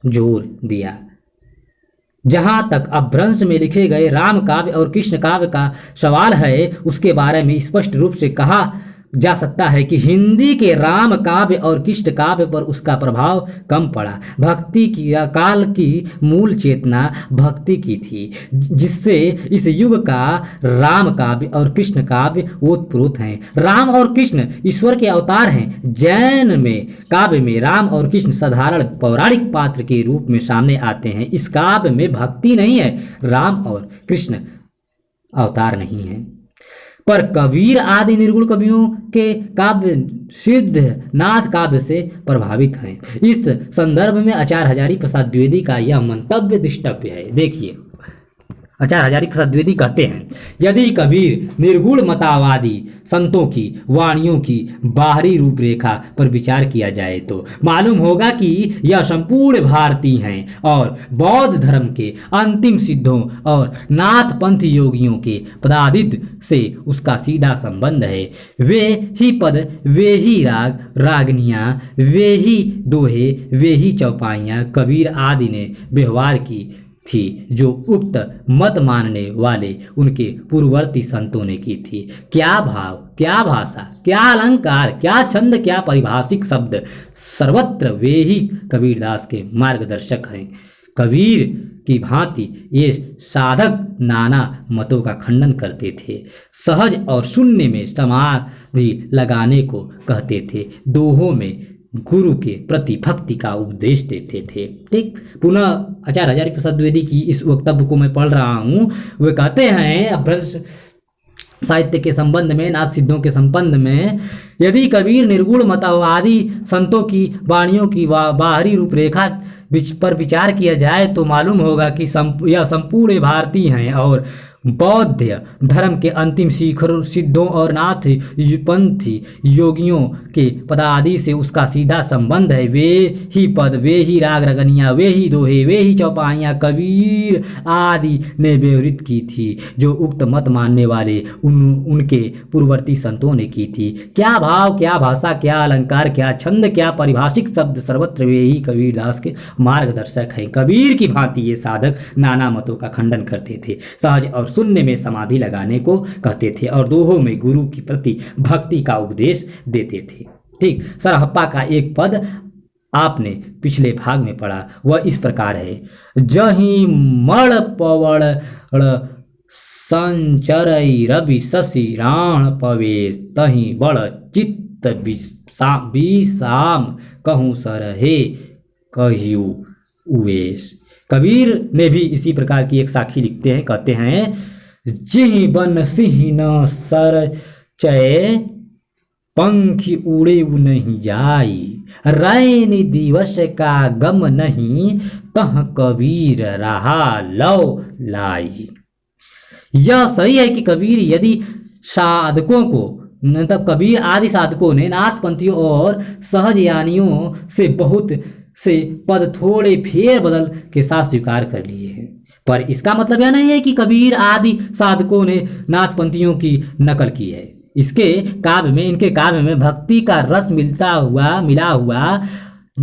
जोर दिया। जहाँ तक अपभ्रंश में लिखे गए राम काव्य और कृष्ण काव्य का सवाल है उसके बारे में स्पष्ट रूप से कहा जा सकता है कि हिंदी के राम काव्य और कृष्ण काव्य पर उसका प्रभाव कम पड़ा। भक्ति की काल की मूल चेतना भक्ति की थी, जिससे इस युग का राम काव्य और कृष्ण काव्य ओतप्रोत हैं। राम और कृष्ण ईश्वर के अवतार हैं। जैन में काव्य में राम और कृष्ण साधारण पौराणिक पात्र के रूप में सामने आते हैं। इस काव्य में भक्ति नहीं है, राम और कृष्ण अवतार नहीं है। पर कबीर आदि निर्गुण कवियों के काव्य सिद्धनाथ काव्य से प्रभावित हैं। इस संदर्भ में आचार्य हजारी प्रसाद द्विवेदी का यह मंतव्य दृष्टव्य है। देखिए, आचार्य हजारी प्रसाद द्विवेदी कहते हैं, यदि कबीर निर्गुण मतावादी संतों की वाणियों की बाहरी रूपरेखा पर विचार किया जाए तो मालूम होगा कि यह संपूर्ण भारतीय हैं और बौद्ध धर्म के अंतिम सिद्धों और नाथ पंथ योगियों के पदादित से उसका सीधा संबंध है। वे ही पद, वे ही राग रागनियाँ, वे ही दोहे, वे ही चौपाइयाँ कबीर आदि ने व्यवहार की थी जो उक्त मत मानने वाले उनके पूर्ववर्ती संतों ने की थी। क्या भाव, क्या भाषा, क्या अलंकार, क्या छंद, क्या परिभाषिक शब्द, सर्वत्र वे ही कबीरदास के मार्गदर्शक हैं। कबीर की भांति ये साधक नाना मतों का खंडन करते थे। सहज और शून्य में समाधि लगाने को कहते थे। दोहों में गुरु के प्रति भक्ति का उपदेश देते थे। ठीक, पुनः आचार्य हजारी प्रसाद द्विवेदी की इस वक्तव्य को मैं पढ़ रहा हूँ। वे कहते हैं अपभ्रंश साहित्य के संबंध में, नाथ सिद्धों के संबंध में, यदि कबीर निर्गुण मतवादी संतों की वाणियों की बाहरी रूपरेखा पर विचार किया जाए तो मालूम होगा कि यह संपूर्ण भारतीय हैं और बौद्ध धर्म के अंतिम शिखर सिद्धों और नाथ पंथी योगियों के पदादि से उसका सीधा संबंध है। वे ही पद, वे ही राग रगनियाँ, वे ही दोहे, वे ही चौपाइयाँ कबीर आदि ने व्यवहृत की थी, जो उक्त मत मानने वाले उनके पूर्ववर्ती संतों ने की थी। क्या भाव, क्या भाषा, क्या अलंकार, क्या छंद, क्या पारिभाषिक शब्द, सर्वत्र वे ही कबीरदास के मार्गदर्शक हैं। कबीर की भांति ये साधक नाना मतों का खंडन करते थे, सहज और शून्य में समाधि लगाने को कहते थे और दोहों में गुरु की प्रति भक्ति का उपदेश देते थे। ठीक, सरहप्पा का एक पद आपने पिछले भाग में पढ़ा, वह इस प्रकार है। जही मण पवण संचरई रवि शशि राण पवेश, तही बड़ चित्त विषाम कहूँ सरहे कहियो उवेश। कबीर ने भी इसी प्रकार की एक साखी लिखते हैं, कहते हैं, जिहि बन सिंह न सर चय पंखी उड़े नहीं जाई, रैन दिवस का गम नहीं तह कबीर रहा लौ लाई। यह सही है कि कबीर यदि साधकों को, मतलब कबीर आदि साधकों ने नाथपंथियों और सहजयानियों से बहुत से पद थोड़े फेर बदल के साथ स्वीकार कर लिए हैं, पर इसका मतलब यह नहीं है कि कबीर आदि साधकों ने नाथपंथियों की नकल की है। इनके काव्य में भक्ति का रस मिला हुआ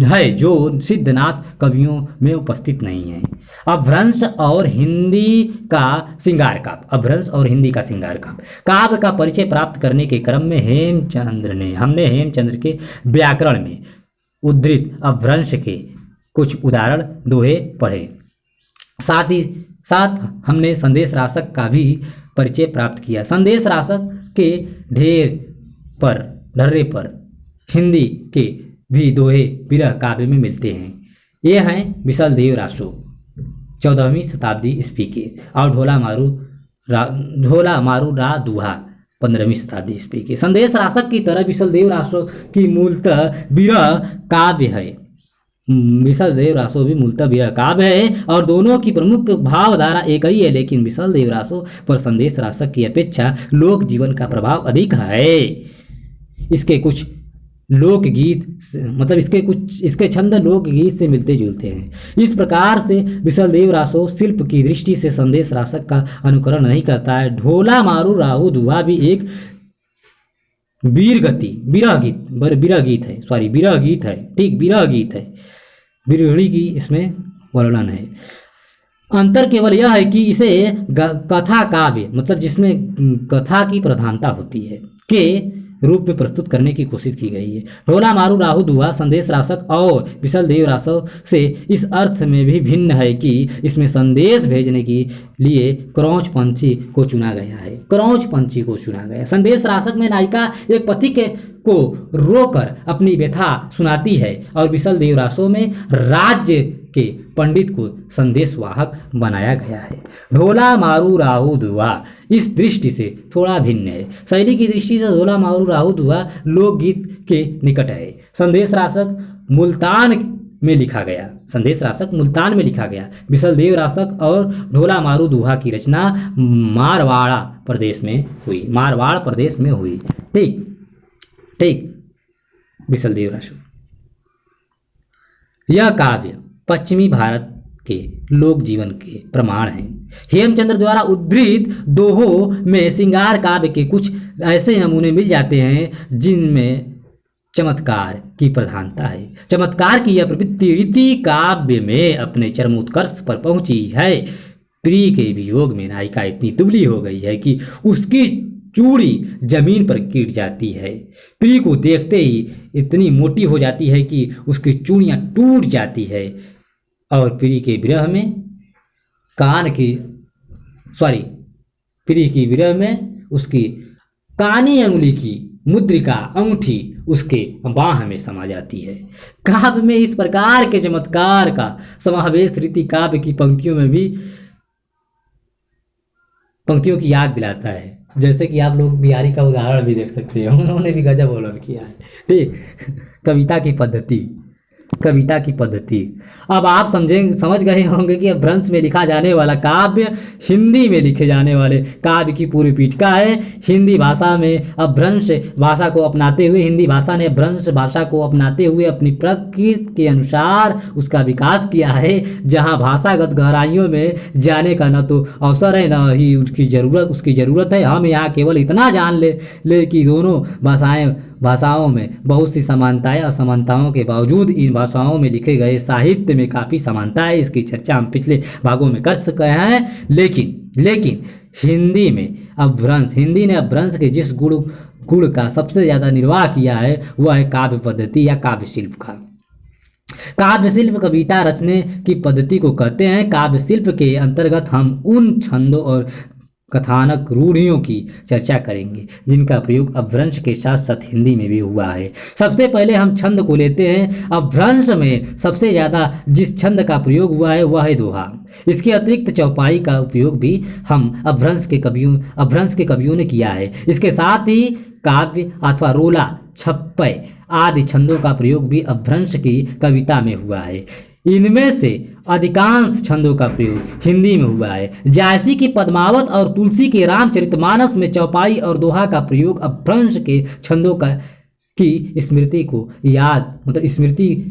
है, जो सिद्धनाथ कवियों में उपस्थित नहीं है। अपभ्रंश और हिंदी का श्रृंगार काव्य काव्य का परिचय प्राप्त करने के क्रम में हमने हेमचंद्र के व्याकरण में उद्धृत अपभ्रंश के कुछ उदाहरण दोहे पढ़े। साथ ही साथ हमने संदेश रासक का भी परिचय प्राप्त किया। संदेश रासक के ढर्रे पर हिंदी के भी दोहे विरह काव्य में मिलते हैं। ये हैं विसल देव रासो 14वीं शताब्दी ईस्वी के, और ढोला मारू रा दुहा 15वीं शताब्दी ईस्वी के। संदेश रासक की तरह विसल देव रासो की मूलतः विरह काव्य है। विसल देव रासो भी मूलतः विरह काव्य है और दोनों की प्रमुख भावधारा एक ही है, लेकिन विसल देव रासो पर संदेश रासक की अपेक्षा लोक जीवन का प्रभाव अधिक है। इसके कुछ लोकगीत, मतलब इसके छंद लोकगीत से मिलते जुलते हैं। इस प्रकार से विसल देव रासो शिल्प की दृष्टि से संदेश रासक का अनुकरण नहीं करता है। ढोला मारू राहु दुहा भी एक विरह गीत है। ठीक, विरह गीत है, विरहणी की इसमें वर्णन है। अंतर केवल यह है कि इसे कथा काव्य, मतलब जिसमें कथा की प्रधानता होती है, के रूप में प्रस्तुत करने की कोशिश की गई है। ढोला मारू राहु दुहा संदेश रासक और विसल देव रासो से इस अर्थ में भी भिन्न है कि इसमें संदेश भेजने के लिए क्रौच पंछी को चुना गया। संदेश रासक में नायिका एक पथिक को रोकर अपनी व्यथा सुनाती है और विसल देव रासो में राज्य के पंडित को संदेशवाहक बनाया गया है। ढोला मारू राहु दुहा इस दृष्टि से थोड़ा भिन्न है। शैली की दृष्टि से ढोला मारू राहु दुहा लोकगीत के निकट है। संदेश रासक मुल्तान में लिखा गया। विसल देव रासक और ढोला मारू दुहा की रचना मारवाड़ प्रदेश में हुई। ठीक, विसल देव रासो। यह काव्य पश्चिमी भारत के लोक जीवन के प्रमाण हैं। हेमचंद्र द्वारा उद्धृत दोहों में श्रृंगार काव्य के कुछ ऐसे नमूने मिल जाते हैं जिनमें चमत्कार की प्रधानता है। चमत्कार की यह प्रवृत्ति रीति काव्य में अपने चरमोत्कर्ष पर पहुंची है। प्रिय के वियोग में नायिका इतनी दुबली हो गई है कि उसकी चूड़ी जमीन पर गिर जाती है। प्रिय को देखते ही इतनी मोटी हो जाती है कि उसकी चूड़ियाँ टूट जाती है। और प्रिय के विरह में कान की सॉरी प्रिय की विरह में उसकी कानी अंगुली की मुद्रिका अंगूठी उसके बाह में समा जाती है। काव्य में इस प्रकार के चमत्कार का समावेश रीति काव्य की पंक्तियों की याद दिलाता है। जैसे कि आप लोग बिहारी का उदाहरण भी देख सकते हैं, उन्होंने भी गजब वर्णन किया है। ठीक, कविता की पद्धति अब आप समझ गए होंगे कि अपभ्रंश में लिखा जाने वाला काव्य हिंदी में लिखे जाने वाले काव्य की पूरी पीठिका है। हिंदी भाषा ने अपभ्रंश भाषा को अपनाते हुए अपनी प्रकृति के अनुसार उसका विकास किया है। जहां भाषागत गहराइयों में जाने का न तो अवसर है न ही उसकी ज़रूरत है। हम यहाँ केवल इतना जान ले कि दोनों भाषाओं में बहुत सी समानताएं असमानताओं के बावजूद इन भाषाओं में लिखे गए साहित्य में काफ़ी समानता है। इसकी चर्चा हम पिछले भागों में कर चुके हैं। लेकिन हिंदी ने अपभ्रंश के जिस गुण का सबसे ज़्यादा निर्वाह किया है वह है काव्य पद्धति या काव्य शिल्प का। काव्य शिल्प कविता रचने की पद्धति को कहते हैं। काव्य शिल्प के अंतर्गत हम उन छंदों और कथानक रूढ़ियों की चर्चा करेंगे जिनका प्रयोग अपभ्रंश के साथ साथ हिंदी में भी हुआ है। सबसे पहले हम छंद को लेते हैं। अपभ्रंश में सबसे ज़्यादा जिस छंद का प्रयोग हुआ है वह है दोहा। इसके अतिरिक्त चौपाई का उपयोग भी हम अपभ्रंश के कवियों ने किया है। इसके साथ ही काव्य अथवा रोला छप्पय आदि छंदों का प्रयोग भी अपभ्रंश की कविता में हुआ है। इनमें से अधिकांश छंदों का प्रयोग हिंदी में हुआ है। जायसी की पद्मावत और तुलसी के रामचरितमानस में चौपाई और दोहा का प्रयोग अपभ्रंश के छंदों की स्मृति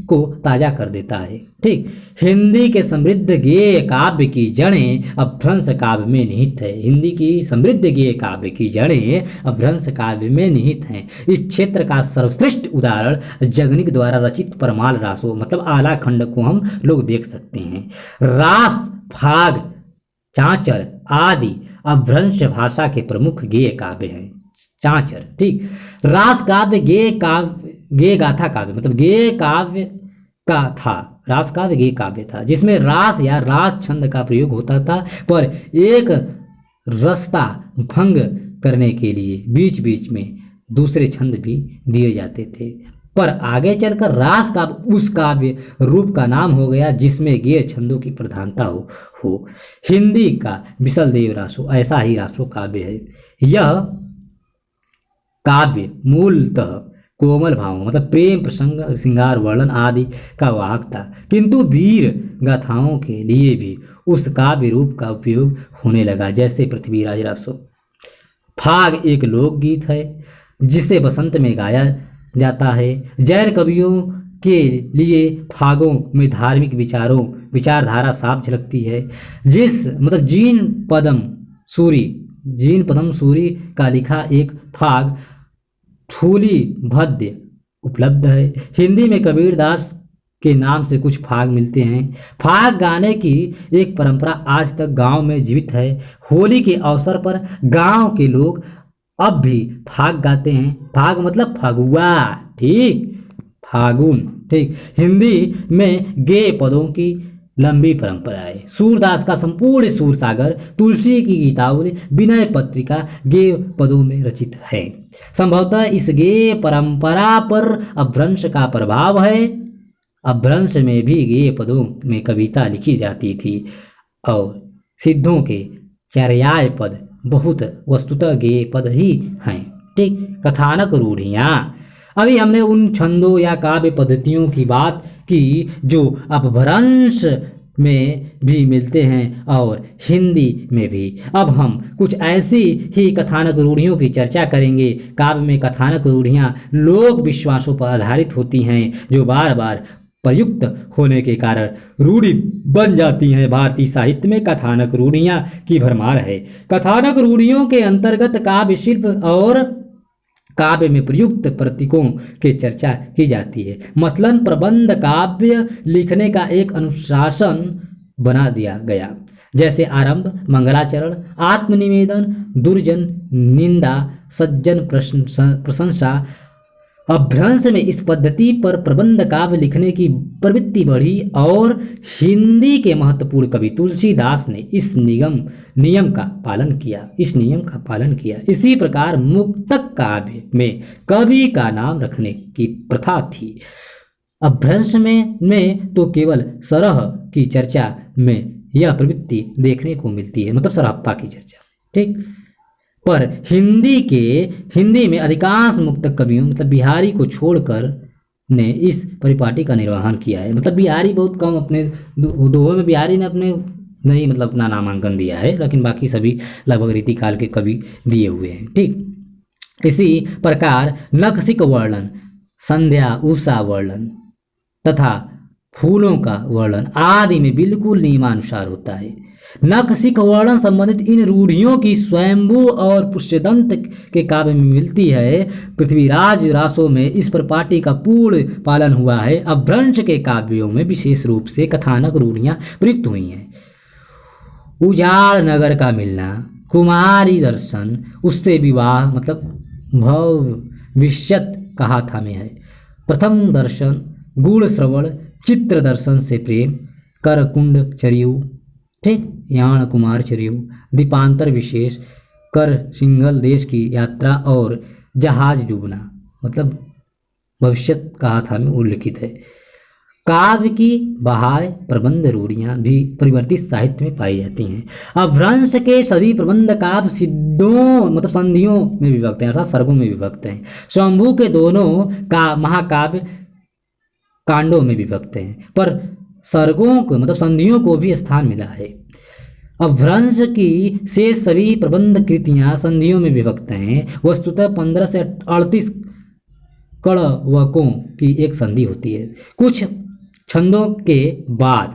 को ताजा कर देता है। ठीक, हिंदी के समृद्ध गेय काव्य की जड़ें अपभ्रंश काव्य में निहित है। हिंदी की समृद्ध गेय काव्य की जड़ें अपभ्रंश काव्य में निहित हैं। इस क्षेत्र का सर्वश्रेष्ठ उदाहरण जगनिक द्वारा रचित परमाल रासों आला खंड को हम लोग देख सकते हैं। रास, फाग, चांचर आदि अपभ्रंश भाषा के प्रमुख गेय काव्य हैं। चांचर, ठीक, रास काव्य गेय गाथा काव्य गेय काव्य का था। रास काव्य गेय काव्य था जिसमें रास या रास छंद का प्रयोग होता था, पर एक रस्ता भंग करने के लिए बीच बीच में दूसरे छंद भी दिए जाते थे। पर आगे चलकर रास काव्य उस काव्य रूप का नाम हो गया जिसमें गेय छंदों की प्रधानता हो। हिंदी का विसल देव रासो ऐसा ही रासो काव्य है। यह काव्य मूलतः कोमल भावों प्रेम प्रसंग श्रृंगार वर्णन आदि का वाहक था, किंतु वीर गाथाओं के लिए भी उस काव्य रूप का उपयोग होने लगा, जैसे पृथ्वीराज रासो। फाग एक लोकगीत है जिसे बसंत में गाया जाता है। जैन कवियों के लिए फागों में धार्मिक विचारधारा साफ झलकती है। जीन पदम सूरी का लिखा एक फाग थूली भद्य उपलब्ध है। हिंदी में कबीरदास के नाम से कुछ फाग मिलते हैं। फाग गाने की एक परंपरा आज तक गांव में जीवित है। होली के अवसर पर गांव के लोग अब भी फाग गाते हैं। फाग मतलब फगुआ, ठीक, फागुन, ठीक। हिंदी में गेय पदों की लंबी परंपरा है। सूरदास का संपूर्ण सूर सागर, तुलसी की गीतावली, विनय पत्रिका गेय पदों में रचित है। संभवतः इस गेय परंपरा पर अपभ्रंश का प्रभाव है। अपभ्रंश में भी गेय पदों में कविता लिखी जाती थी और सिद्धों के चर्याय पद बहुत वस्तुतः गेय पद ही हैं। ठीक, कथानक रूढ़ियाँ। अभी हमने उन छंदों या काव्य पद्धतियों की बात की जो अपभ्रंश में भी मिलते हैं और हिंदी में भी। अब हम कुछ ऐसी ही कथानक रूढ़ियों की चर्चा करेंगे। काव्य में कथानक रूढ़ियाँ लोक विश्वासों पर आधारित होती हैं जो बार बार प्रयुक्त होने के कारण रूढ़ि बन जाती हैं। भारतीय साहित्य में कथानक रूढ़ियाँ की भरमार है। कथानक रूढ़ियों के अंतर्गत काव्य शिल्प और काव्य में प्रयुक्त प्रतीकों की चर्चा की जाती है। मसलन प्रबंध काव्य लिखने का एक अनुशासन बना दिया गया, जैसे आरंभ, मंगलाचरण, आत्मनिवेदन, दुर्जन निंदा, सज्जन प्रशंसा, अपभ्रंश में इस पद्धति पर प्रबंध काव्य लिखने की प्रवृत्ति बढ़ी और हिंदी के महत्वपूर्ण कवि तुलसीदास ने इस नियम का पालन किया। इसी प्रकार मुक्तक काव्य में कवि का नाम रखने की प्रथा थी। अपभ्रंश में तो केवल सरह की चर्चा में यह प्रवृत्ति देखने को मिलती है, मतलब सरहप्पा की चर्चा, ठीक। पर हिंदी में अधिकांश मुक्तक कवियों मतलब बिहारी को छोड़कर ने इस परिपाटी का निर्वहन किया है। मतलब बिहारी बहुत कम, अपने दोहों में बिहारी ने अपना नामांकन दिया है, लेकिन बाकी सभी लगभग रीतिकाल के कवि दिए हुए हैं, ठीक। इसी प्रकार नखशिख वर्णन, संध्या उषा वर्णन तथा फूलों का वर्णन आदि में बिल्कुल नियमानुसार होता है। नखशिख वर्णन संबंधित इन रूढ़ियों की स्वयंभू और पुष्यदंत के काव्य में मिलती है। पृथ्वीराज रासों में इस परिपाटी का पूर्ण पालन हुआ है। अपभ्रंश के काव्यों में विशेष रूप से कथानक रूढ़ियां प्रयुक्त हुई हैं। उजाड़ नगर का मिलना, कुमारी दर्शन, उससे विवाह मतलब भविष्यत कहा था में है, प्रथम दर्शन, गूढ़ श्रवण, चित्र दर्शन से प्रेम, करकुंड चरियु, ठीक, याण कुमार चरियु, दीपांतर विशेष, कर सिंगल देश की यात्रा और जहाज डूबना मतलब भविष्यत कहा था में उल्लिखित है। काव्य की बाह्य प्रबंध रूढ़ियां भी परिवर्तित साहित्य में पाई जाती हैं। अपभ्रंश के सभी प्रबंध काव्य सिद्धों मतलब संधियों में विभक्त हैं, अर्थात सर्गों में विभक्त हैं। स्वयंभू के दोनों का महाकाव्य कांडों में विभक्त हैं, पर सर्गों को मतलब संधियों को भी स्थान मिला है। अपभ्रंश की शेष सभी प्रबंध कृतियां संधियों में विभक्त हैं। वस्तुतः 15 से 38 कड़वकों की एक संधि होती है। कुछ छंदों के बाद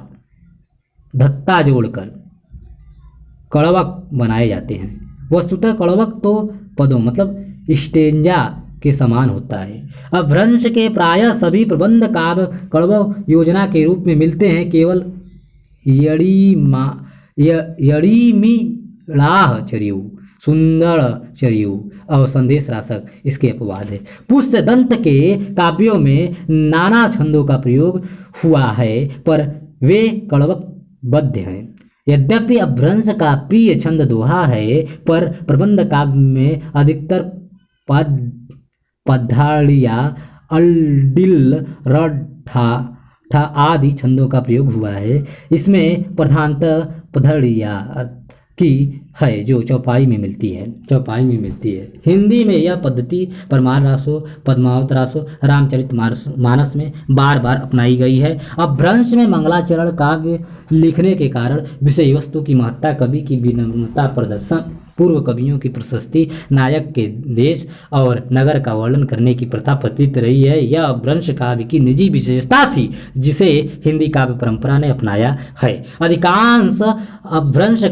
धत्ता जोड़कर कड़वक बनाए जाते हैं। वस्तुतः कड़वक तो पदों मतलब स्टेंजा के समान होता है। अपभ्रंश के प्रायः सभी प्रबंध काव्य कड़व योजना के रूप में मिलते हैं। केवल यड़ीमिड़ाह चरियु, सुंदर चरियु और संदेश रासक इसके अपवाद है। पुष्यदंत के काव्यों में नाना छंदों का प्रयोग हुआ है, पर वे कड़वकबद्ध हैं। यद्यपि अपभ्रंश का प्रिय छंद दोहा है, पर प्रबंध काव्य में अधिकतर पद्हाड़िया, अल्डिल, रठा आदि छंदों का प्रयोग हुआ है। इसमें प्रधानतः पद्हाड़िया की है जो चौपाई में मिलती है। हिंदी में यह पद्धति परमार रासो, पद्मावत रासो, रामचरितमानस में बार बार अपनाई गई है। अपभ्रंश में मंगलाचरण काव्य लिखने के कारण विषय वस्तु की महत्ता, कवि की विनम्रता प्रदर्शन, पूर्व कवियों की प्रशस्ति, नायक के देश और नगर का वर्णन करने की प्रथा प्रचलित रही है। यह अपभ्रंश काव्य की निजी विशेषता थी जिसे हिंदी काव्य परंपरा ने अपनाया है। अधिकांश अपभ्रंश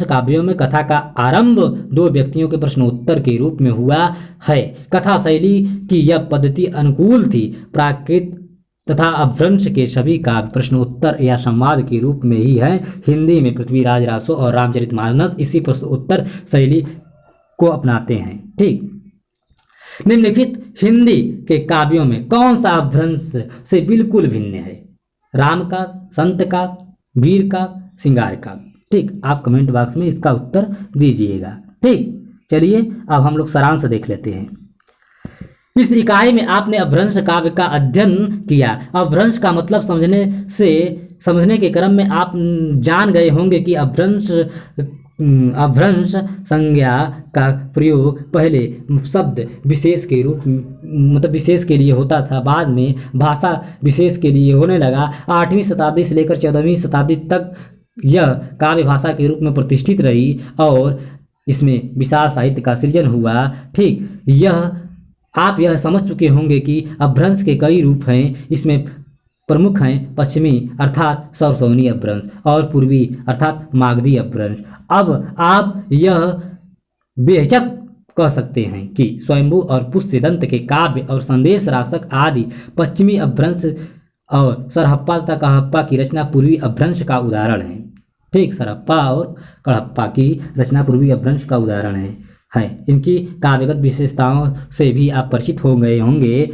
काव्यों में कथा का आरंभ दो व्यक्तियों के प्रश्नोत्तर के रूप में हुआ है। कथा शैली की यह पद्धति अनुकूल थी। प्राकृत तथा अपभ्रंश के सभी काव्य प्रश्नोत्तर या संवाद के रूप में ही हैं। हिंदी में पृथ्वीराज रासो और रामचरितमानस इसी प्रश्नोत्तर शैली को अपनाते हैं, ठीक। निम्नलिखित हिंदी के काव्यों में कौन सा अपभ्रंश से बिल्कुल भिन्न है? राम का, संत का, वीर का, श्रृंगार का, ठीक। आप कमेंट बॉक्स में इसका उत्तर दीजिएगा, ठीक। चलिए अब हम लोग सारांश देख लेते हैं। इस इकाई में आपने अपभ्रंश काव्य का अध्ययन किया। अपभ्रंश का मतलब समझने के क्रम में आप जान गए होंगे कि अपभ्रंश संज्ञा का प्रयोग पहले शब्द विशेष के रूप मतलब विशेष के लिए होता था, बाद में भाषा विशेष के लिए होने लगा। 8वीं शताब्दी से लेकर 14वीं शताब्दी तक यह काव्य भाषा के रूप में प्रतिष्ठित रही और इसमें विशाल साहित्य का सृजन हुआ, ठीक। आप यह समझ चुके होंगे कि अपभ्रंश के कई रूप हैं। इसमें प्रमुख हैं पश्चिमी अर्थात सरसौनी अपभ्रंश और पूर्वी अर्थात मागधी अपभ्रंश। अब आप यह बेहिचक कह सकते हैं कि स्वयंभू और पुष्यदंत के काव्य और संदेश रासक आदि पश्चिमी अपभ्रंश और सरहप्पा तथा कड़हप्पा की रचना पूर्वी अपभ्रंश का उदाहरण है, ठीक। सरहप्पा और कड़हप्पा की रचना पूर्वी अपभ्रंश का उदाहरण है। है। इनकी काव्यगत विशेषताओं से भी आप परिचित हो गए होंगे।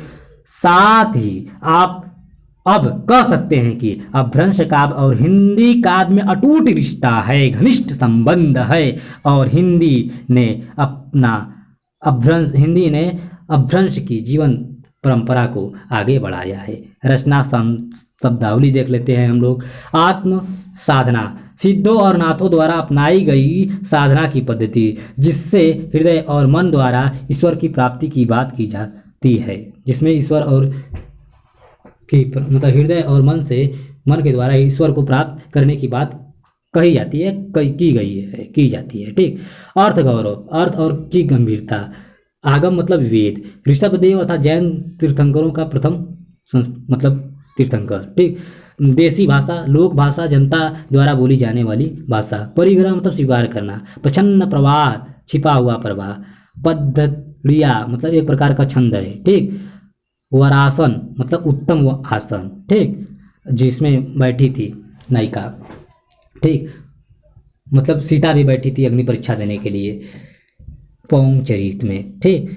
साथ ही आप अब कह सकते हैं कि अपभ्रंश काव्य और हिंदी काव्य में अटूट रिश्ता है, घनिष्ठ संबंध है, और हिंदी ने अपभ्रंश की जीवन परंपरा को आगे बढ़ाया है। रचना शब्दावली देख लेते हैं हम लोग। आत्म साधना, सिद्धों और नाथों द्वारा अपनाई गई साधना की पद्धति, जिससे हृदय और मन द्वारा ईश्वर की प्राप्ति की बात की जाती है। जिसमें ईश्वर और की मतलब हृदय और मन के द्वारा ईश्वर को प्राप्त करने की बात कही जाती है, की जाती है। ठीक। अर्थ गौरव, अर्थ और की गंभीरता। आगम मतलब वेद। ऋषभदेव अर्थात जैन तीर्थंकरों का प्रथम तीर्थंकर। ठीक। देसी भाषा, लोक भाषा, जनता द्वारा बोली जाने वाली भाषा। परिग्रह मतलब स्वीकार करना। प्रछन्न प्रवाह, छिपा हुआ प्रवाह। पद्धड़िया मतलब एक प्रकार का छंद है। ठीक। वरासन मतलब उत्तम आसन। ठीक। जिसमें बैठी थी नायिका। ठीक। मतलब सीता भी बैठी थी अग्नि परीक्षा देने के लिए पौंग चरित में। ठीक।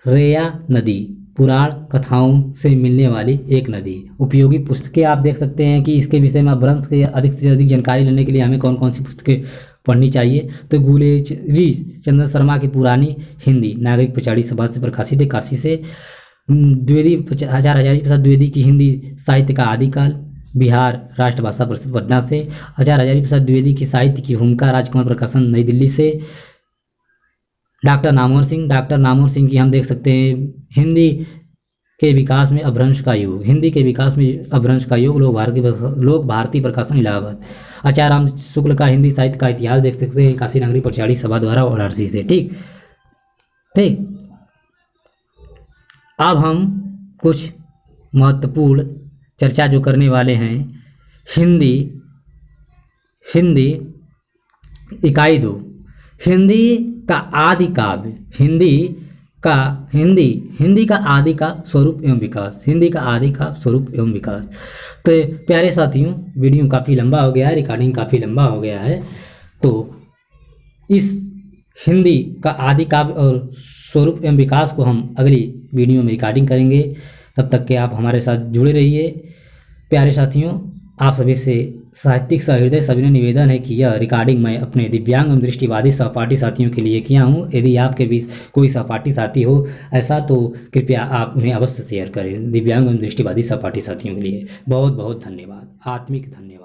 रेया नदी, पुराण कथाओं से मिलने वाली एक नदी। उपयोगी पुस्तकें आप देख सकते हैं कि इसके विषय में अपभ्रंश के अधिक से अधिक जानकारी लेने के लिए हमें कौन कौन सी पुस्तकें पढ़नी चाहिए। तो गुलेरी चंद्र शर्मा की पुरानी हिंदी नागरिक पचाड़ी सभा से प्रकाशित है, काशी से। द्विवेदी हजारी प्रसाद द्विवेदी की हिंदी साहित्य का आदिकाल, बिहार राष्ट्रभाषा परिषद पटना से। हजारी प्रसाद द्विवेदी की साहित्य की भूमिका, राजकुमार प्रकाशन नई दिल्ली से। डॉक्टर नामवर सिंह की हम देख सकते हैं हिंदी के विकास में अपभ्रंश का योग, हिंदी के विकास में अपभ्रंश का योग, लोक भारती प्रकाशन इलाहाबाद। आचार्य राम शुक्ल का हिंदी साहित्य का इतिहास देख सकते हैं, काशी नगरी पचाड़ी सभा द्वारा वाराणसी से। ठीक। अब हम कुछ महत्वपूर्ण चर्चा जो करने वाले हैं, हिंदी इकाई 2, हिंदी का आदि काव्य, हिंदी का आदि का स्वरूप एवं विकास, हिंदी का आदि का स्वरूप एवं विकास। तो प्यारे साथियों, वीडियो काफ़ी लंबा हो गया है, रिकॉर्डिंग काफ़ी लंबा हो गया है। तो इस हिंदी का आदि काव्य और स्वरूप एवं विकास को हम अगली वीडियो में रिकॉर्डिंग करेंगे। तब तक के आप हमारे साथ जुड़े रहिए। प्यारे साथियों, आप सभी से साहित्यिक सहृदय सविनय निवेदन है कि यह रिकॉर्डिंग मैं अपने दिव्यांग एवं दृष्टिबाधित सहपाठी साथियों के लिए किया हूँ। यदि आपके बीच कोई सहपाठी साथी हो ऐसा, तो कृपया आप उन्हें अवश्य शेयर करें। दिव्यांग एवं दृष्टिबाधित सहपाठी साथियों के लिए बहुत बहुत धन्यवाद, आत्मिक धन्यवाद।